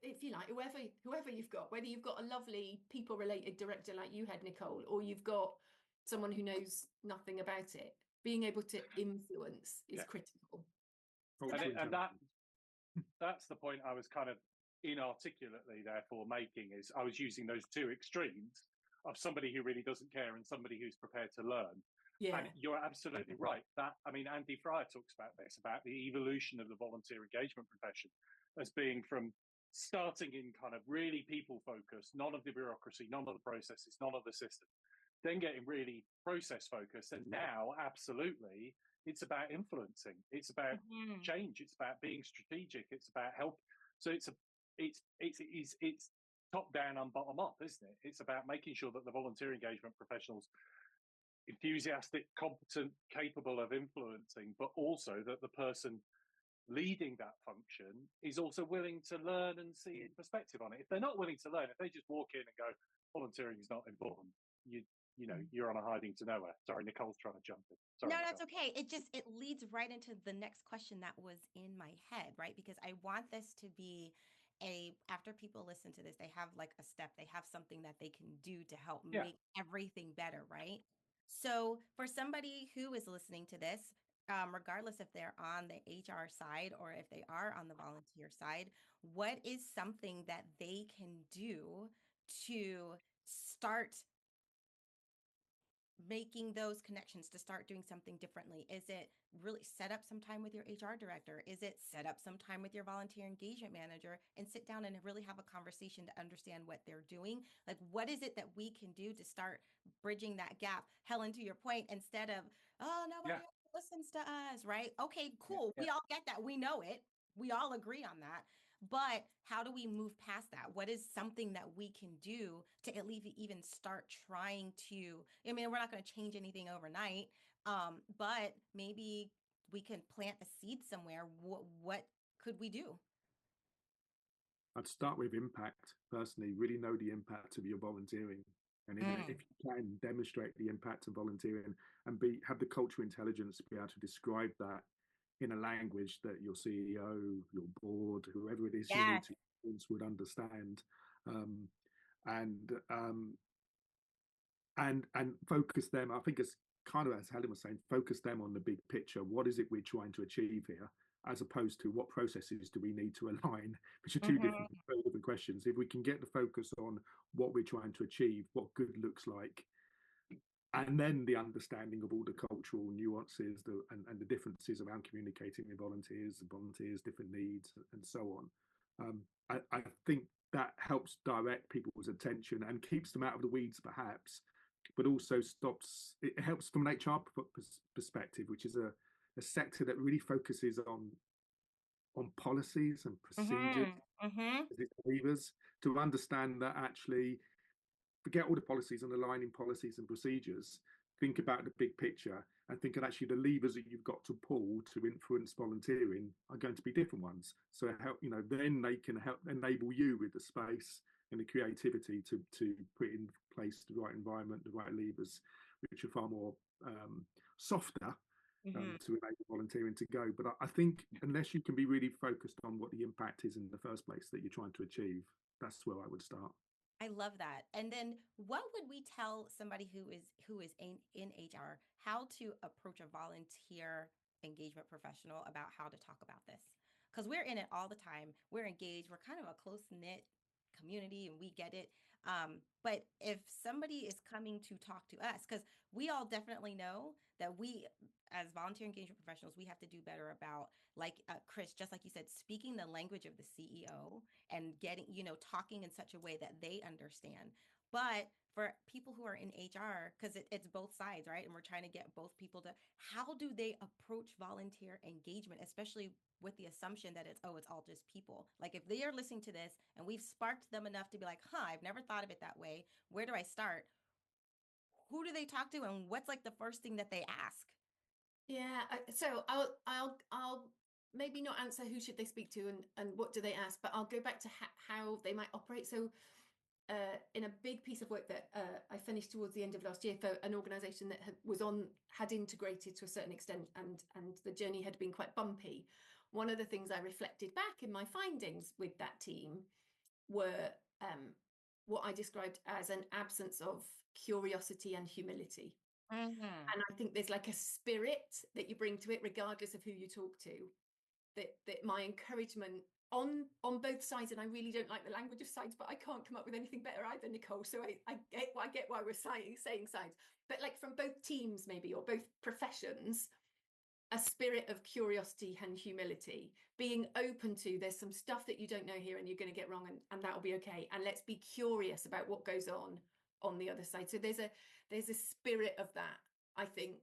If you like, whoever you've got, whether you've got a lovely people-related director like you had, Nicole, or you've got someone who knows nothing about it, being able to influence is critical. And that's the point I was kind of inarticulately therefore making, is I was using those two extremes of somebody who really doesn't care and somebody who's prepared to learn. Yeah. And you're absolutely right. Andy Fryer talks about this, about the evolution of the volunteer engagement profession as being from starting in kind of really people focused, none of the bureaucracy, none of the processes, none of the system, then getting really process focused. And now, absolutely, it's about influencing. It's about change. It's about being strategic. It's about help. So it's top down and bottom up, isn't it? It's about making sure that the volunteer engagement professionals enthusiastic, competent, capable of influencing, but also that the person leading that function is also willing to learn and see a perspective on it. If they're not willing to learn, if they just walk in and go, volunteering is not important, you're on a hiding to nowhere. Sorry, Nicole's trying to jump in. Sorry, No, Nicole. that's okay. It leads right into the next question that was in my head, right? Because I want this to be after people listen to this, they have like a step, they have something that they can do to help make everything better, right? So for somebody who is listening to this, regardless if they're on the HR side or if they are on the volunteer side, what is something that they can do to start making those connections, to start doing something differently? Is it really set up some time with your HR director? Is it set up some time with your volunteer engagement manager and sit down and really have a conversation to understand what they're doing? Like, what is it that we can do to start bridging that gap? Helen, to your point, instead of, oh, nobody listens to us, right? Okay, cool. We all get that. We know it. We all agree on that. But how do we move past that? What is something that we can do to at least even start trying to, we're not going to change anything overnight, but maybe we can plant a seed somewhere. What could we do? I'd start with impact personally, really know the impact of your volunteering. And if you can demonstrate the impact of volunteering and have the cultural intelligence to be able to describe that in a language that your CEO, your board, whoever it is you need to influence would understand, and focus them. I think it's kind of, as Helen was saying, focus them on the big picture. What is it we're trying to achieve here, as opposed to what processes do we need to align, which are two different questions. If we can get the focus on what we're trying to achieve, what good looks like, and then the understanding of all the cultural nuances and the differences around communicating with volunteers, different needs, and so on. I think that helps direct people's attention and keeps them out of the weeds, perhaps, but also it helps from an HR perspective, which is a sector that really focuses on policies and procedures as its levers, to understand that actually forget all the policies and aligning policies and procedures. Think about the big picture and think that actually the levers that you've got to pull to influence volunteering are going to be different ones. So then they can help enable you with the space and the creativity to put in place the right environment, the right levers, which are far more softer to enable volunteering to go. But I think unless you can be really focused on what the impact is in the first place that you're trying to achieve, that's where I would start. I love that. And then what would we tell somebody who is in HR how to approach a volunteer engagement professional about how to talk about this? Because we're in it all the time. We're engaged. We're kind of a close-knit community and we get it. But if somebody is coming to talk to us, because we all definitely know that we, as volunteer engagement professionals, we have to do better about, like Chris, just like you said, speaking the language of the CEO and getting, talking in such a way that they understand. But for people who are in HR, because it's both sides, right? And we're trying to get both people to, how do they approach volunteer engagement, especially with the assumption that it's all just people. Like if they are listening to this and we've sparked them enough to be like, I've never thought of it that way. Where do I start? Who do they talk to? And what's like the first thing that they ask? Yeah. So I'll maybe not answer who should they speak to and what do they ask, but I'll go back to how they might operate. So in a big piece of work that I finished towards the end of last year for an organisation that had integrated to a certain extent, and the journey had been quite bumpy. One of the things I reflected back in my findings with that team were what I described as an absence of curiosity and humility. And I think there's like a spirit that you bring to it, regardless of who you talk to. That my encouragement on both sides, and I really don't like the language of sides, but I can't come up with anything better either, Nicole. So I get why we're saying sides, but like from both teams maybe, or both professions, a spirit of curiosity and humility, being open to there's some stuff that you don't know here and you're going to get wrong, and that'll be okay. And let's be curious about what goes on the other side. So there's a spirit of that, I think.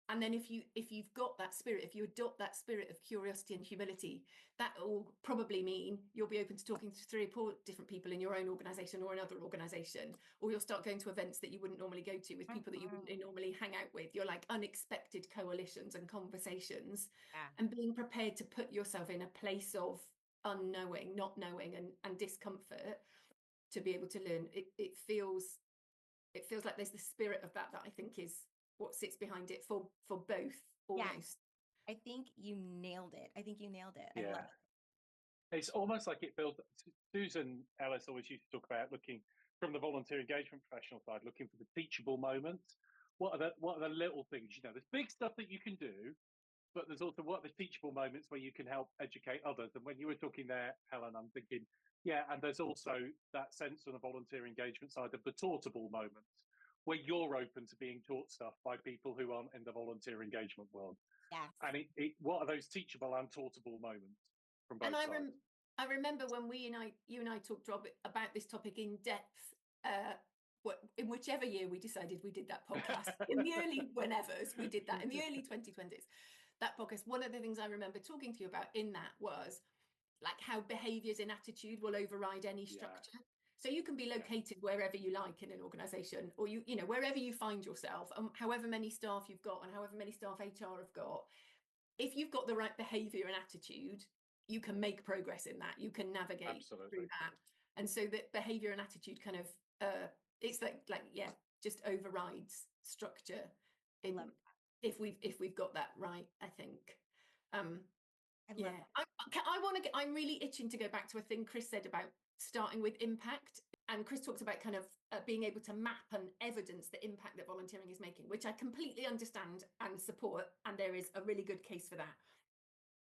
And then if you've got that spirit, if you adopt that spirit of curiosity and humility, that will probably mean you'll be open to talking to 3 or 4 different people in your own organisation or another organisation, or you'll start going to events that you wouldn't normally go to with people that you wouldn't normally hang out with. You're like unexpected coalitions and conversations, and being prepared to put yourself in a place of unknowing, not knowing, and discomfort to be able to learn. It feels like there's the spirit of that I think is what sits behind it for both, almost. I think you nailed it. I love Yeah. it. It's almost like it builds. Susan Ellis always used to talk about looking from the volunteer engagement professional side, looking for the teachable moments. What are the little things? You know, there's big stuff that you can do, but there's also what are the teachable moments where you can help educate others. And when you were talking there, Helen, I'm thinking, yeah, and there's also that sense on the volunteer engagement side of the taughtable moments, where you're open to being taught stuff by people who aren't in the volunteer engagement world. Yes. And what are those teachable and taughtable moments from both sides? I remember when you and I talked, Rob, about this topic in depth, in whichever year we decided we did that podcast, in the early whenevers we did that, in the early 2020s, that podcast. One of the things I remember talking to you about in that was like how behaviours and attitude will override any structure. Yeah. So you can be located wherever you like in an organisation, or you know, wherever you find yourself, and however many staff you've got and however many staff HR have got, if you've got the right behaviour and attitude, you can make progress in that. You can navigate through that. And so that behaviour and attitude kind of, it's just overrides structure if we've got that right, I think. I'm really itching to go back to a thing Chris said about starting with impact. And Chris talks about kind of being able to map and evidence the impact that volunteering is making, which I completely understand and support. And there is a really good case for that.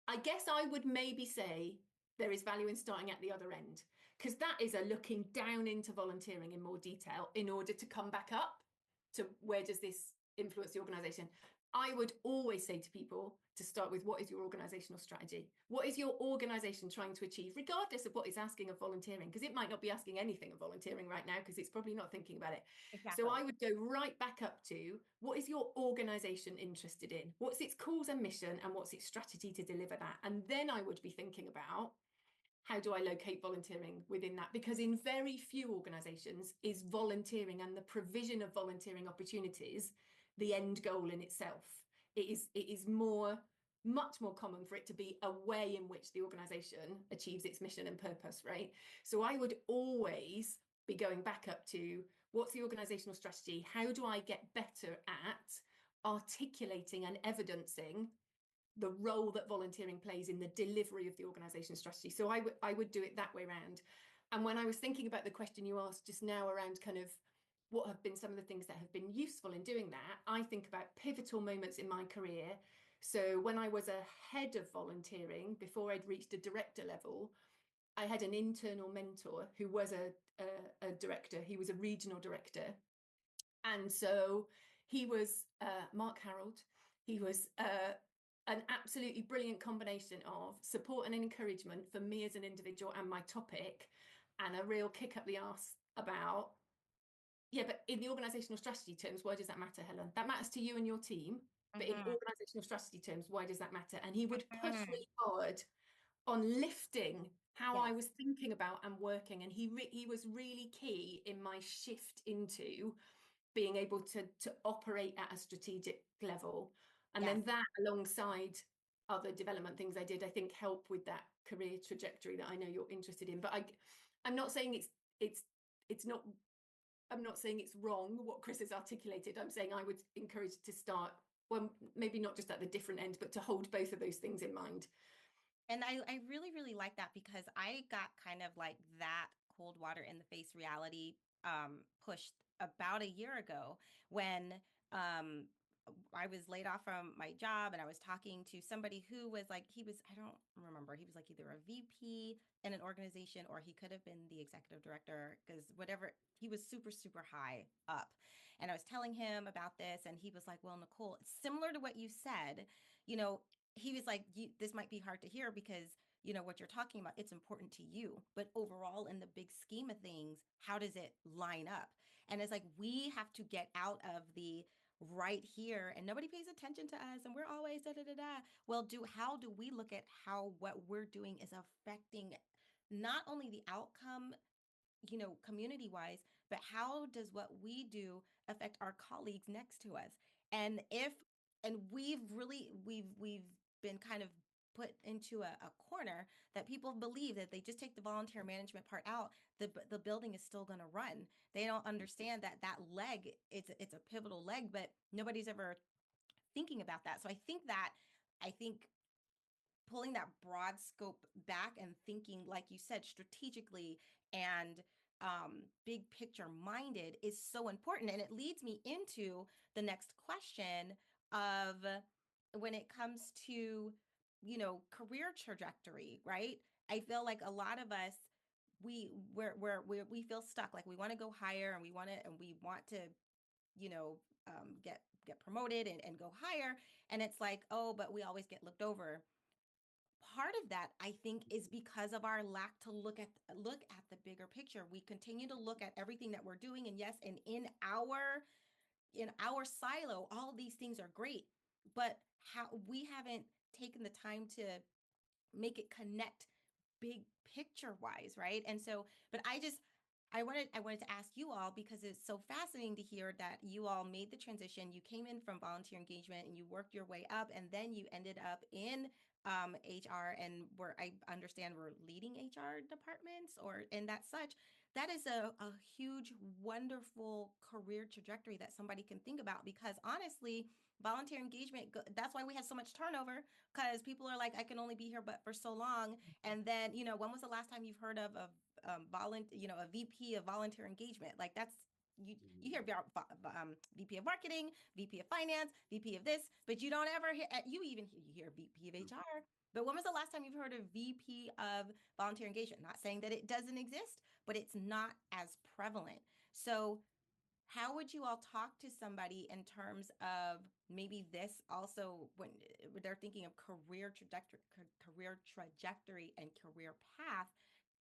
I guess I would maybe say there is value in starting at the other end, because that is a looking down into volunteering in more detail in order to come back up to where does this influence the organisation. I would always say to people to start with, what is your organisational strategy? What is your organisation trying to achieve, regardless of what it's asking of volunteering? Because it might not be asking anything of volunteering right now, because it's probably not thinking about it. Exactly. So I would go right back up to, what is your organisation interested in? What's its cause and mission, and what's its strategy to deliver that? And then I would be thinking about, how do I locate volunteering within that? Because in very few organisations is volunteering and the provision of volunteering opportunities the end goal in itself. It is much more common for it to be a way in which the organisation achieves its mission and purpose, right? So I would always be going back up to, what's the organisational strategy? How do I get better at articulating and evidencing the role that volunteering plays in the delivery of the organisation strategy? So I would do it that way around. And when I was thinking about the question you asked just now around kind of what have been some of the things that have been useful in doing that, I think about pivotal moments in my career. So when I was a head of volunteering, before I'd reached a director level, I had an internal mentor who was a director. He was a regional director. And so he was Mark Harold. He was an absolutely brilliant combination of support and encouragement for me as an individual and my topic, and a real kick up the arse about, but in the organisational strategy terms, why does that matter, Helen? That matters to you and your team, but in organisational strategy terms, why does that matter? And he would push really hard on lifting how I was thinking about and working. And he was really key in my shift into being able to operate at a strategic level. And then that, alongside other development things I did, I think help with that career trajectory that I know you're interested in. But I'm not saying I'm not saying it's wrong what Chris has articulated. I'm saying I would encourage to start, well, maybe not just at the different end, but to hold both of those things in mind. And I really, really like that, because I got kind of like that cold water in the face reality pushed about a year ago when I was laid off from my job, and I was talking to somebody who was like, I don't remember, he was like either a VP in an organization, or he could have been the executive director, because whatever, he was super, super high up. And I was telling him about this, and he was like, well, Nicole, it's similar to what you said. He was like, this might be hard to hear because, what you're talking about, it's important to you, but overall in the big scheme of things, how does it line up? And it's like, we have to get out of the right here and nobody pays attention to us and we're always da da da da. Well, how do we look at how what we're doing is affecting not only the outcome, community wise, but how does what we do affect our colleagues next to us? And we've been kind of put into a corner that people believe that they just take the volunteer management part out, the building is still going to run. They don't understand that leg, it's a pivotal leg, but nobody's ever thinking about that. So I think pulling that broad scope back and thinking, like you said, strategically and big picture minded is so important. And it leads me into the next question of, when it comes to, career trajectory, right? I feel like a lot of us, we feel stuck. Like we want to go higher and we want to, get promoted and go higher. And it's like, oh, but we always get looked over. Part of that, I think, is because of our lack to look at the bigger picture. We continue to look at everything that we're doing, and yes, and in our silo, all of these things are great, but how we haven't taken the time to make it connect big picture wise, right? And so, but I wanted to ask you all, because it's so fascinating to hear that you all made the transition. You came in from volunteer engagement and you worked your way up, and then you ended up in HR, and I understand we're leading HR departments and that such. That is a huge, wonderful career trajectory that somebody can think about, because honestly, volunteer engagement, that's why we have so much turnover, because people are like, I can only be here but for so long. And then, when was the last time you've heard of a VP of volunteer engagement? Like that's, you hear about VP of marketing, VP of finance, VP of this, but you don't ever hear, you hear VP of HR. But when was the last time you've heard of VP of volunteer engagement? Not saying that it doesn't exist, but it's not as prevalent. So how would you all talk to somebody in terms of maybe this also, when they're thinking of career trajectory and career path?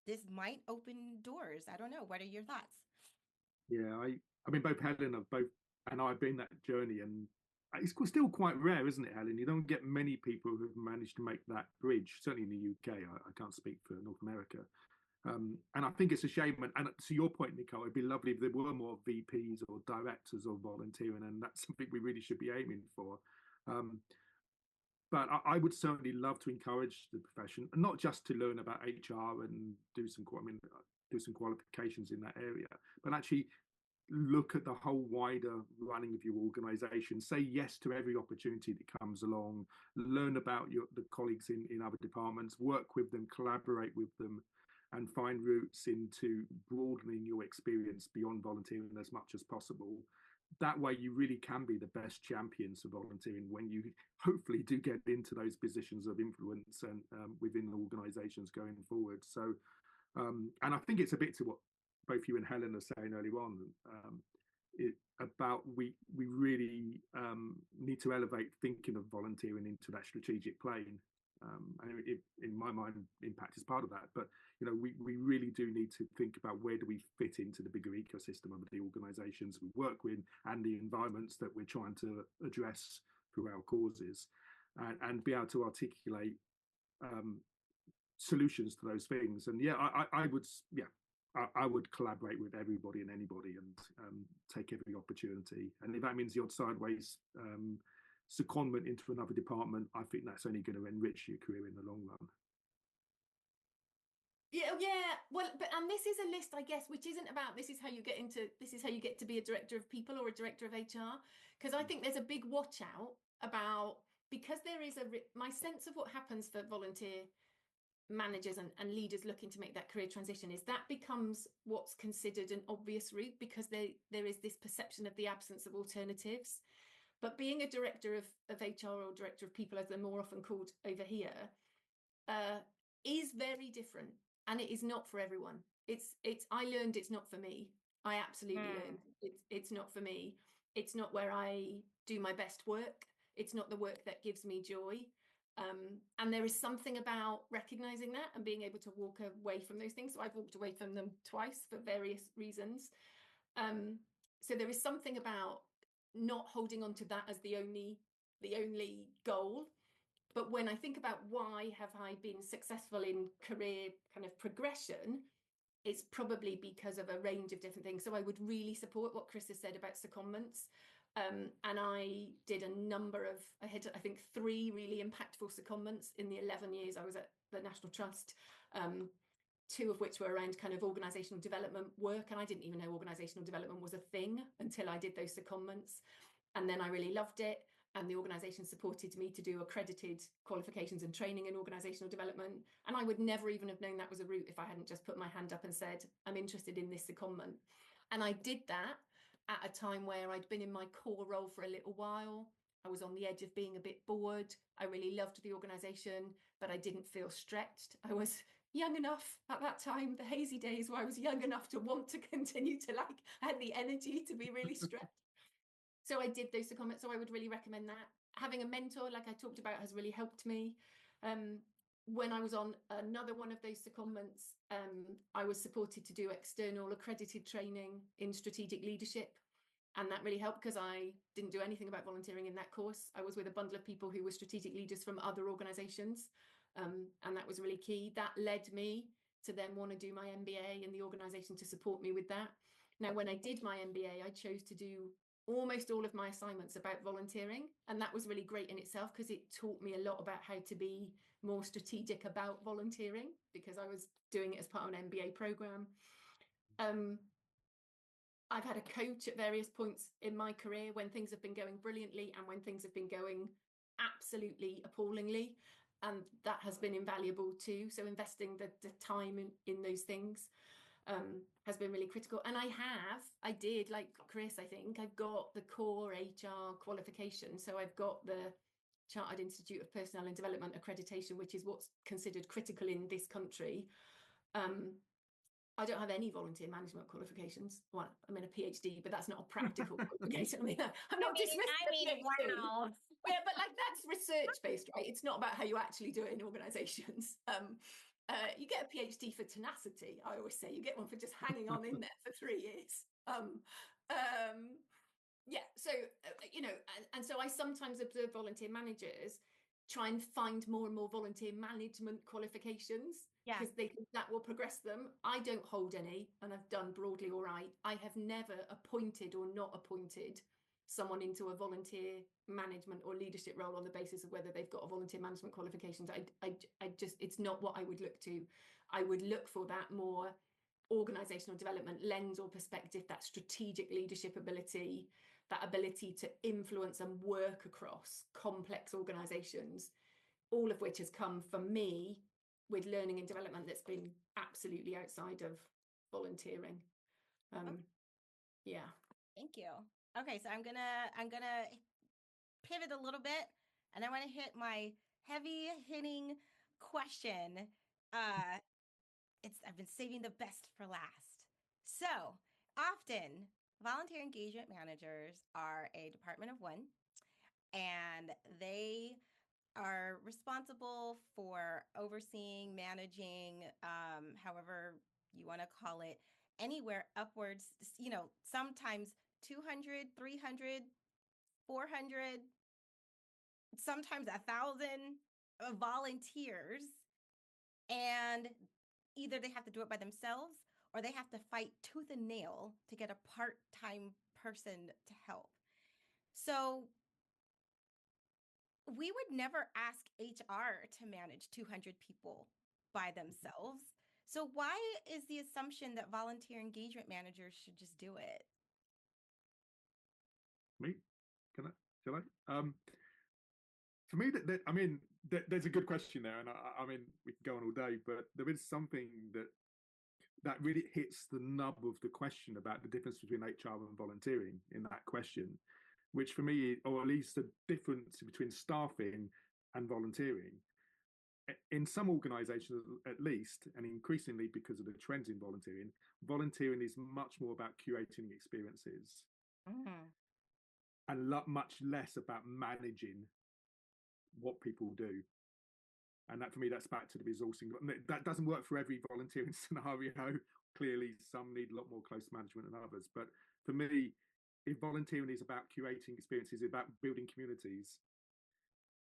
This might open doors. I don't know. What are your thoughts? Yeah, I mean, both Helen and I have been that journey, and it's still quite rare, isn't it, Helen? You don't get many people who've managed to make that bridge. Certainly in the UK, I can't speak for North America. And I think it's a shame. And to your point, Nicole, it'd be lovely if there were more VPs or directors of volunteering, and that's something we really should be aiming for. But I would certainly love to encourage the profession, and not just to learn about HR and do some qualifications in that area, but actually look at the whole wider running of your organization. Say yes to every opportunity that comes along, learn about the colleagues in other departments, work with them, collaborate with them, and find routes into broadening your experience beyond volunteering as much as possible. That way you really can be the best champions of volunteering when you hopefully do get into those positions of influence and within organizations going forward. So and I think it's a bit to what both you and Helen are saying earlier on, we really need to elevate thinking of volunteering into that strategic plane. And in my mind, impact is part of that. But we really do need to think about where do we fit into the bigger ecosystem of the organisations we work with and the environments that we're trying to address through our causes, and be able to articulate solutions to those things. And I would collaborate with everybody and anybody, and take every opportunity. And if that means the odd sideways secondment into another department, I think that's only going to enrich your career in the long run. Yeah. Well, and this is a list, I guess, which isn't about this is how you get to be a director of people or a director of HR, because I think there's a big watch out about, because there is my sense of what happens for volunteer managers and leaders looking to make that career transition is that becomes what's considered an obvious route, because there is this perception of the absence of alternatives. But being a director of HR or director of people, as they're more often called over here, is very different, and it is not for everyone. I learned it's not for me. I absolutely learned it's not for me. It's not where I do my best work. It's not the work that gives me joy. And there is something about recognizing that and being able to walk away from those things. So I've walked away from them twice for various reasons. So there is something about not holding on to that as the only goal. But when I think about why have I been successful in career kind of progression, it's probably because of a range of different things. So I would really support what Chris has said about secondments. And I did a number of, I had, I think, 3 really impactful secondments in the 11 years I was at the National Trust, 2 of which were around kind of organisational development work. And I didn't even know organisational development was a thing until I did those secondments. And then I really loved it. And the organisation supported me to do accredited qualifications and training in organisational development. And I would never even have known that was a route if I hadn't just put my hand up and said, I'm interested in this secondment. And I did that at a time where I'd been in my core role for a little while. I was on the edge of being a bit bored. I really loved the organisation, but I didn't feel stretched. I was young enough at that time, the hazy days where I was young enough to want to continue to I had the energy to be really stretched. So I did those secondments. So I would really recommend that. Having a mentor, like I talked about, has really helped me. When I was on another one of those secondments, I was supported to do external accredited training in strategic leadership. And that really helped because I didn't do anything about volunteering in that course. I was with a bundle of people who were strategic leaders from other organisations. And that was really key. That led me to then want to do my MBA and the organisation to support me with that. Now, when I did my MBA, I chose to do almost all of my assignments about volunteering. And that was really great in itself because it taught me a lot about how to be more strategic about volunteering because I was doing it as part of an MBA program. I've had a coach at various points in my career when things have been going brilliantly and when things have been going absolutely appallingly. And that has been invaluable too. So investing the time in those things has been really critical. And I did, like Chris, I think, I've got the core HR qualification. So I've got the Chartered Institute of Personnel and Development accreditation, which is what's considered critical in this country. I don't have any volunteer management qualifications. Well, I'm in a PhD, but that's not a practical qualification. I'm not dismissing. Wow. Yeah, but like that's research based, right? It's not about how you actually do it in organisations. You get a PhD for tenacity. I always say you get one for just hanging on in there for 3 years. Yeah, so and so I sometimes observe volunteer managers try and find more and more volunteer management qualifications because they think that will progress them. I don't hold any, and I've done broadly all right. I have never appointed or not appointed someone into a volunteer management or leadership role on the basis of whether they've got a volunteer management qualifications. I just, it's not what I would look to. I would look for that more organisational development lens or perspective, that strategic leadership ability, that ability to influence and work across complex organisations, all of which has come for me with learning and development that's been absolutely outside of volunteering. Yeah. Thank you. Okay, so I'm gonna pivot a little bit, and I want to hit my heavy hitting question. I've been saving the best for last. So often, volunteer engagement managers are a department of one, and they are responsible for overseeing, managing, however you want to call it, anywhere upwards, sometimes 200, 300, 400, sometimes 1,000 volunteers. And either they have to do it by themselves or they have to fight tooth and nail to get a part-time person to help. So we would never ask HR to manage 200 people by themselves. So why is the assumption that volunteer engagement managers should just do it? Me? Shall I? For me, there's a good question there, and I mean, we can go on all day, but there is something that really hits the nub of the question about the difference between HR and volunteering in that question. which for me, or at least the difference between staffing and volunteering. In some organisations, at least, and increasingly because of the trends in volunteering is much more about curating experiences and much less about managing what people do. And that, for me, that's back to the resourcing. That doesn't work for every volunteering scenario. Clearly, some need a lot more close management than others. But for me, if volunteering is about curating experiences, about building communities,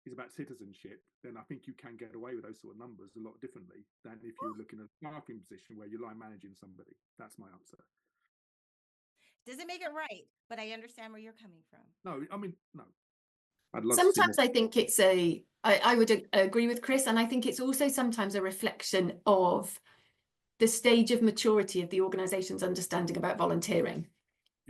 is about citizenship, then I think you can get away with those sort of numbers a lot differently than if you're looking at a staffing position where you're line managing somebody. That's my answer. Doesn't make it right, but I understand where you're coming from. No, I mean, no. I'd love Sometimes to see I think it's I would agree with Chris, and I think it's also sometimes a reflection of the stage of maturity of the organisation's understanding about volunteering.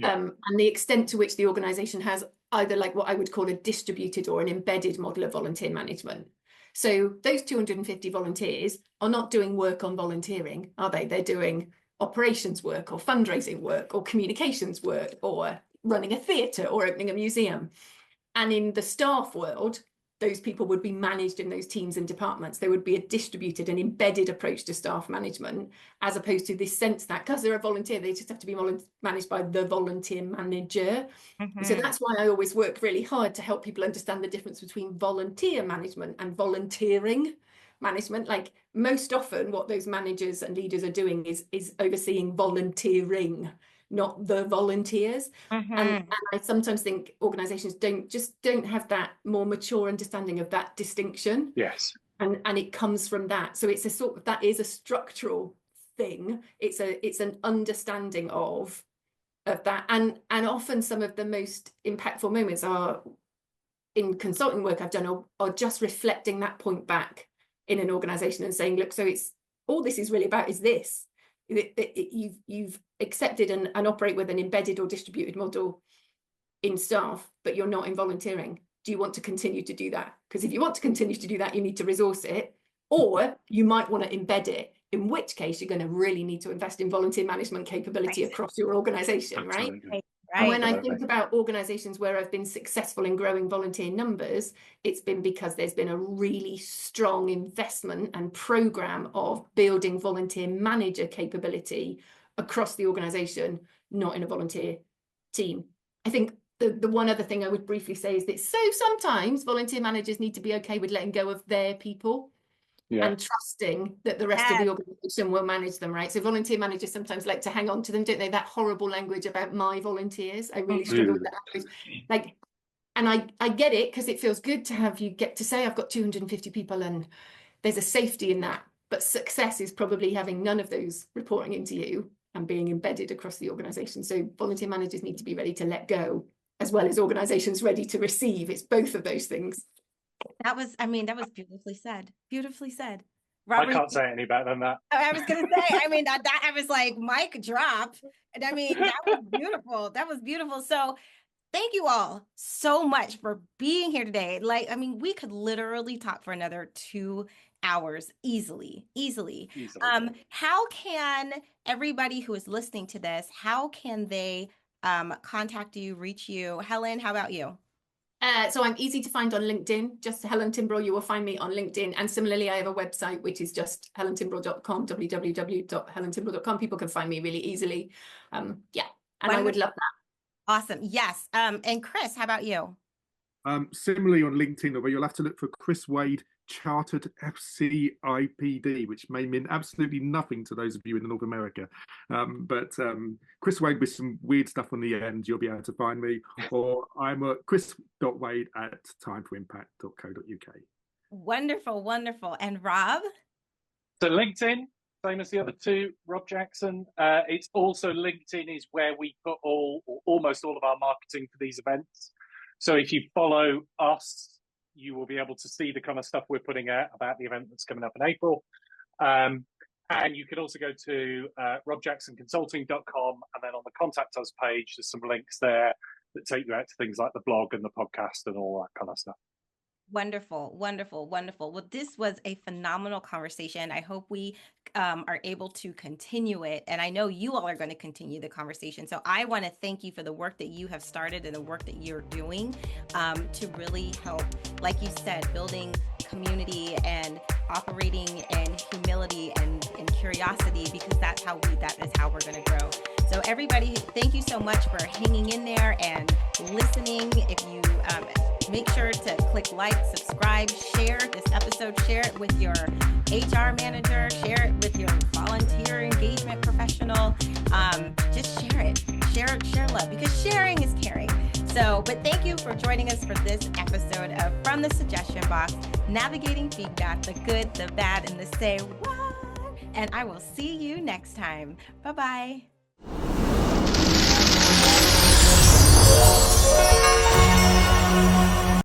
And the extent to which the organisation has either like what I would call a distributed or an embedded model of volunteer management. So those 250 volunteers are not doing work on volunteering, are they? They're doing operations work or fundraising work or communications work or running a theatre or opening a museum. And in the staff world, those people would be managed in those teams and departments. There would be a distributed and embedded approach to staff management, as opposed to this sense that because they're a volunteer, they just have to be managed by the volunteer manager. So that's why I always work really hard to help people understand the difference between volunteer management and volunteering management. Like most often what those managers and leaders are doing is overseeing volunteering, not the volunteers. And I sometimes think organisations don't have that more mature understanding of that distinction. Yes. And it comes from that. So it's a sort of, that is a structural thing. It's an understanding of that. And often some of the most impactful moments are in consulting work I've done are just reflecting that point back in an organisation and saying, look, so it's all this is really about is this. You've accepted and operate with an embedded or distributed model in staff, but you're not in volunteering. Do you want to continue to do that? Because if you want to continue to do that, you need to resource it, or you might want to embed it, in which case you're going to really need to invest in volunteer management capability across your organisation, right? And when I think about organisations where I've been successful in growing volunteer numbers, it's been because there's been a really strong investment and programme of building volunteer manager capability across the organisation, not in a volunteer team. I think the one other thing I would briefly say is that sometimes volunteer managers need to be okay with letting go of their people. And trusting that the rest of the organisation will manage them, right? So volunteer managers sometimes like to hang on to them, don't they? That horrible language about my volunteers. I really struggle with that language. Like, and I get it because it feels good to have you get to say, I've got 250 people and there's a safety in that. But success is probably having none of those reporting into you and being embedded across the organisation. So volunteer managers need to be ready to let go, as well as organisations ready to receive. It's both of those things. That was beautifully said. Beautifully said. Robert, I can't say any better than that. I was going to say, I mean, that I was like, mic drop. And I mean, that was beautiful. That was beautiful. So thank you all so much for being here today. Like, I mean, we could literally talk for another 2 hours easily. How can everybody who is listening to this, how can they contact you, reach you? Helen, how about you? So I'm easy to find on LinkedIn, just Helen Timbrel. You will find me on LinkedIn. And similarly, I have a website, which is just helentimbrel.com, www.helentimbrel.com. People can find me really easily. And I would love that. Awesome. Yes. And Chris, how about you? Similarly on LinkedIn, where you'll have to look for Chris Wade Chartered FCIPD, which may mean absolutely nothing to those of you in North America. But Chris Wade with some weird stuff on the end, you'll be able to find me. Or I'm at chris.wade@timeforimpact.co.uk. Wonderful, wonderful. And Rob? So LinkedIn, same as the other two, Rob Jackson. It's also LinkedIn is where we put almost all of our marketing for these events. So if you follow us, you will be able to see the kind of stuff we're putting out about the event that's coming up in April. And you can also go to robjacksonconsulting.com, and then on the Contact Us page, there's some links there that take you out to things like the blog and the podcast and all that kind of stuff. Wonderful, wonderful, wonderful. Well, this was a phenomenal conversation. I hope we are able to continue it. And I know you all are going to continue the conversation. So I want to thank you for the work that you have started and the work that you're doing to really help, like you said, building community and operating in humility and curiosity, because that is how we're going to grow. So everybody, thank you so much for hanging in there and listening. If you make sure to click like, subscribe, share this episode, share it with your HR manager, share it with your volunteer engagement professional. Just share love, because sharing is caring. So, but thank you for joining us for this episode of From the Suggestion Box, navigating feedback, the good, the bad, and the say what. And I will see you next time. Bye-bye.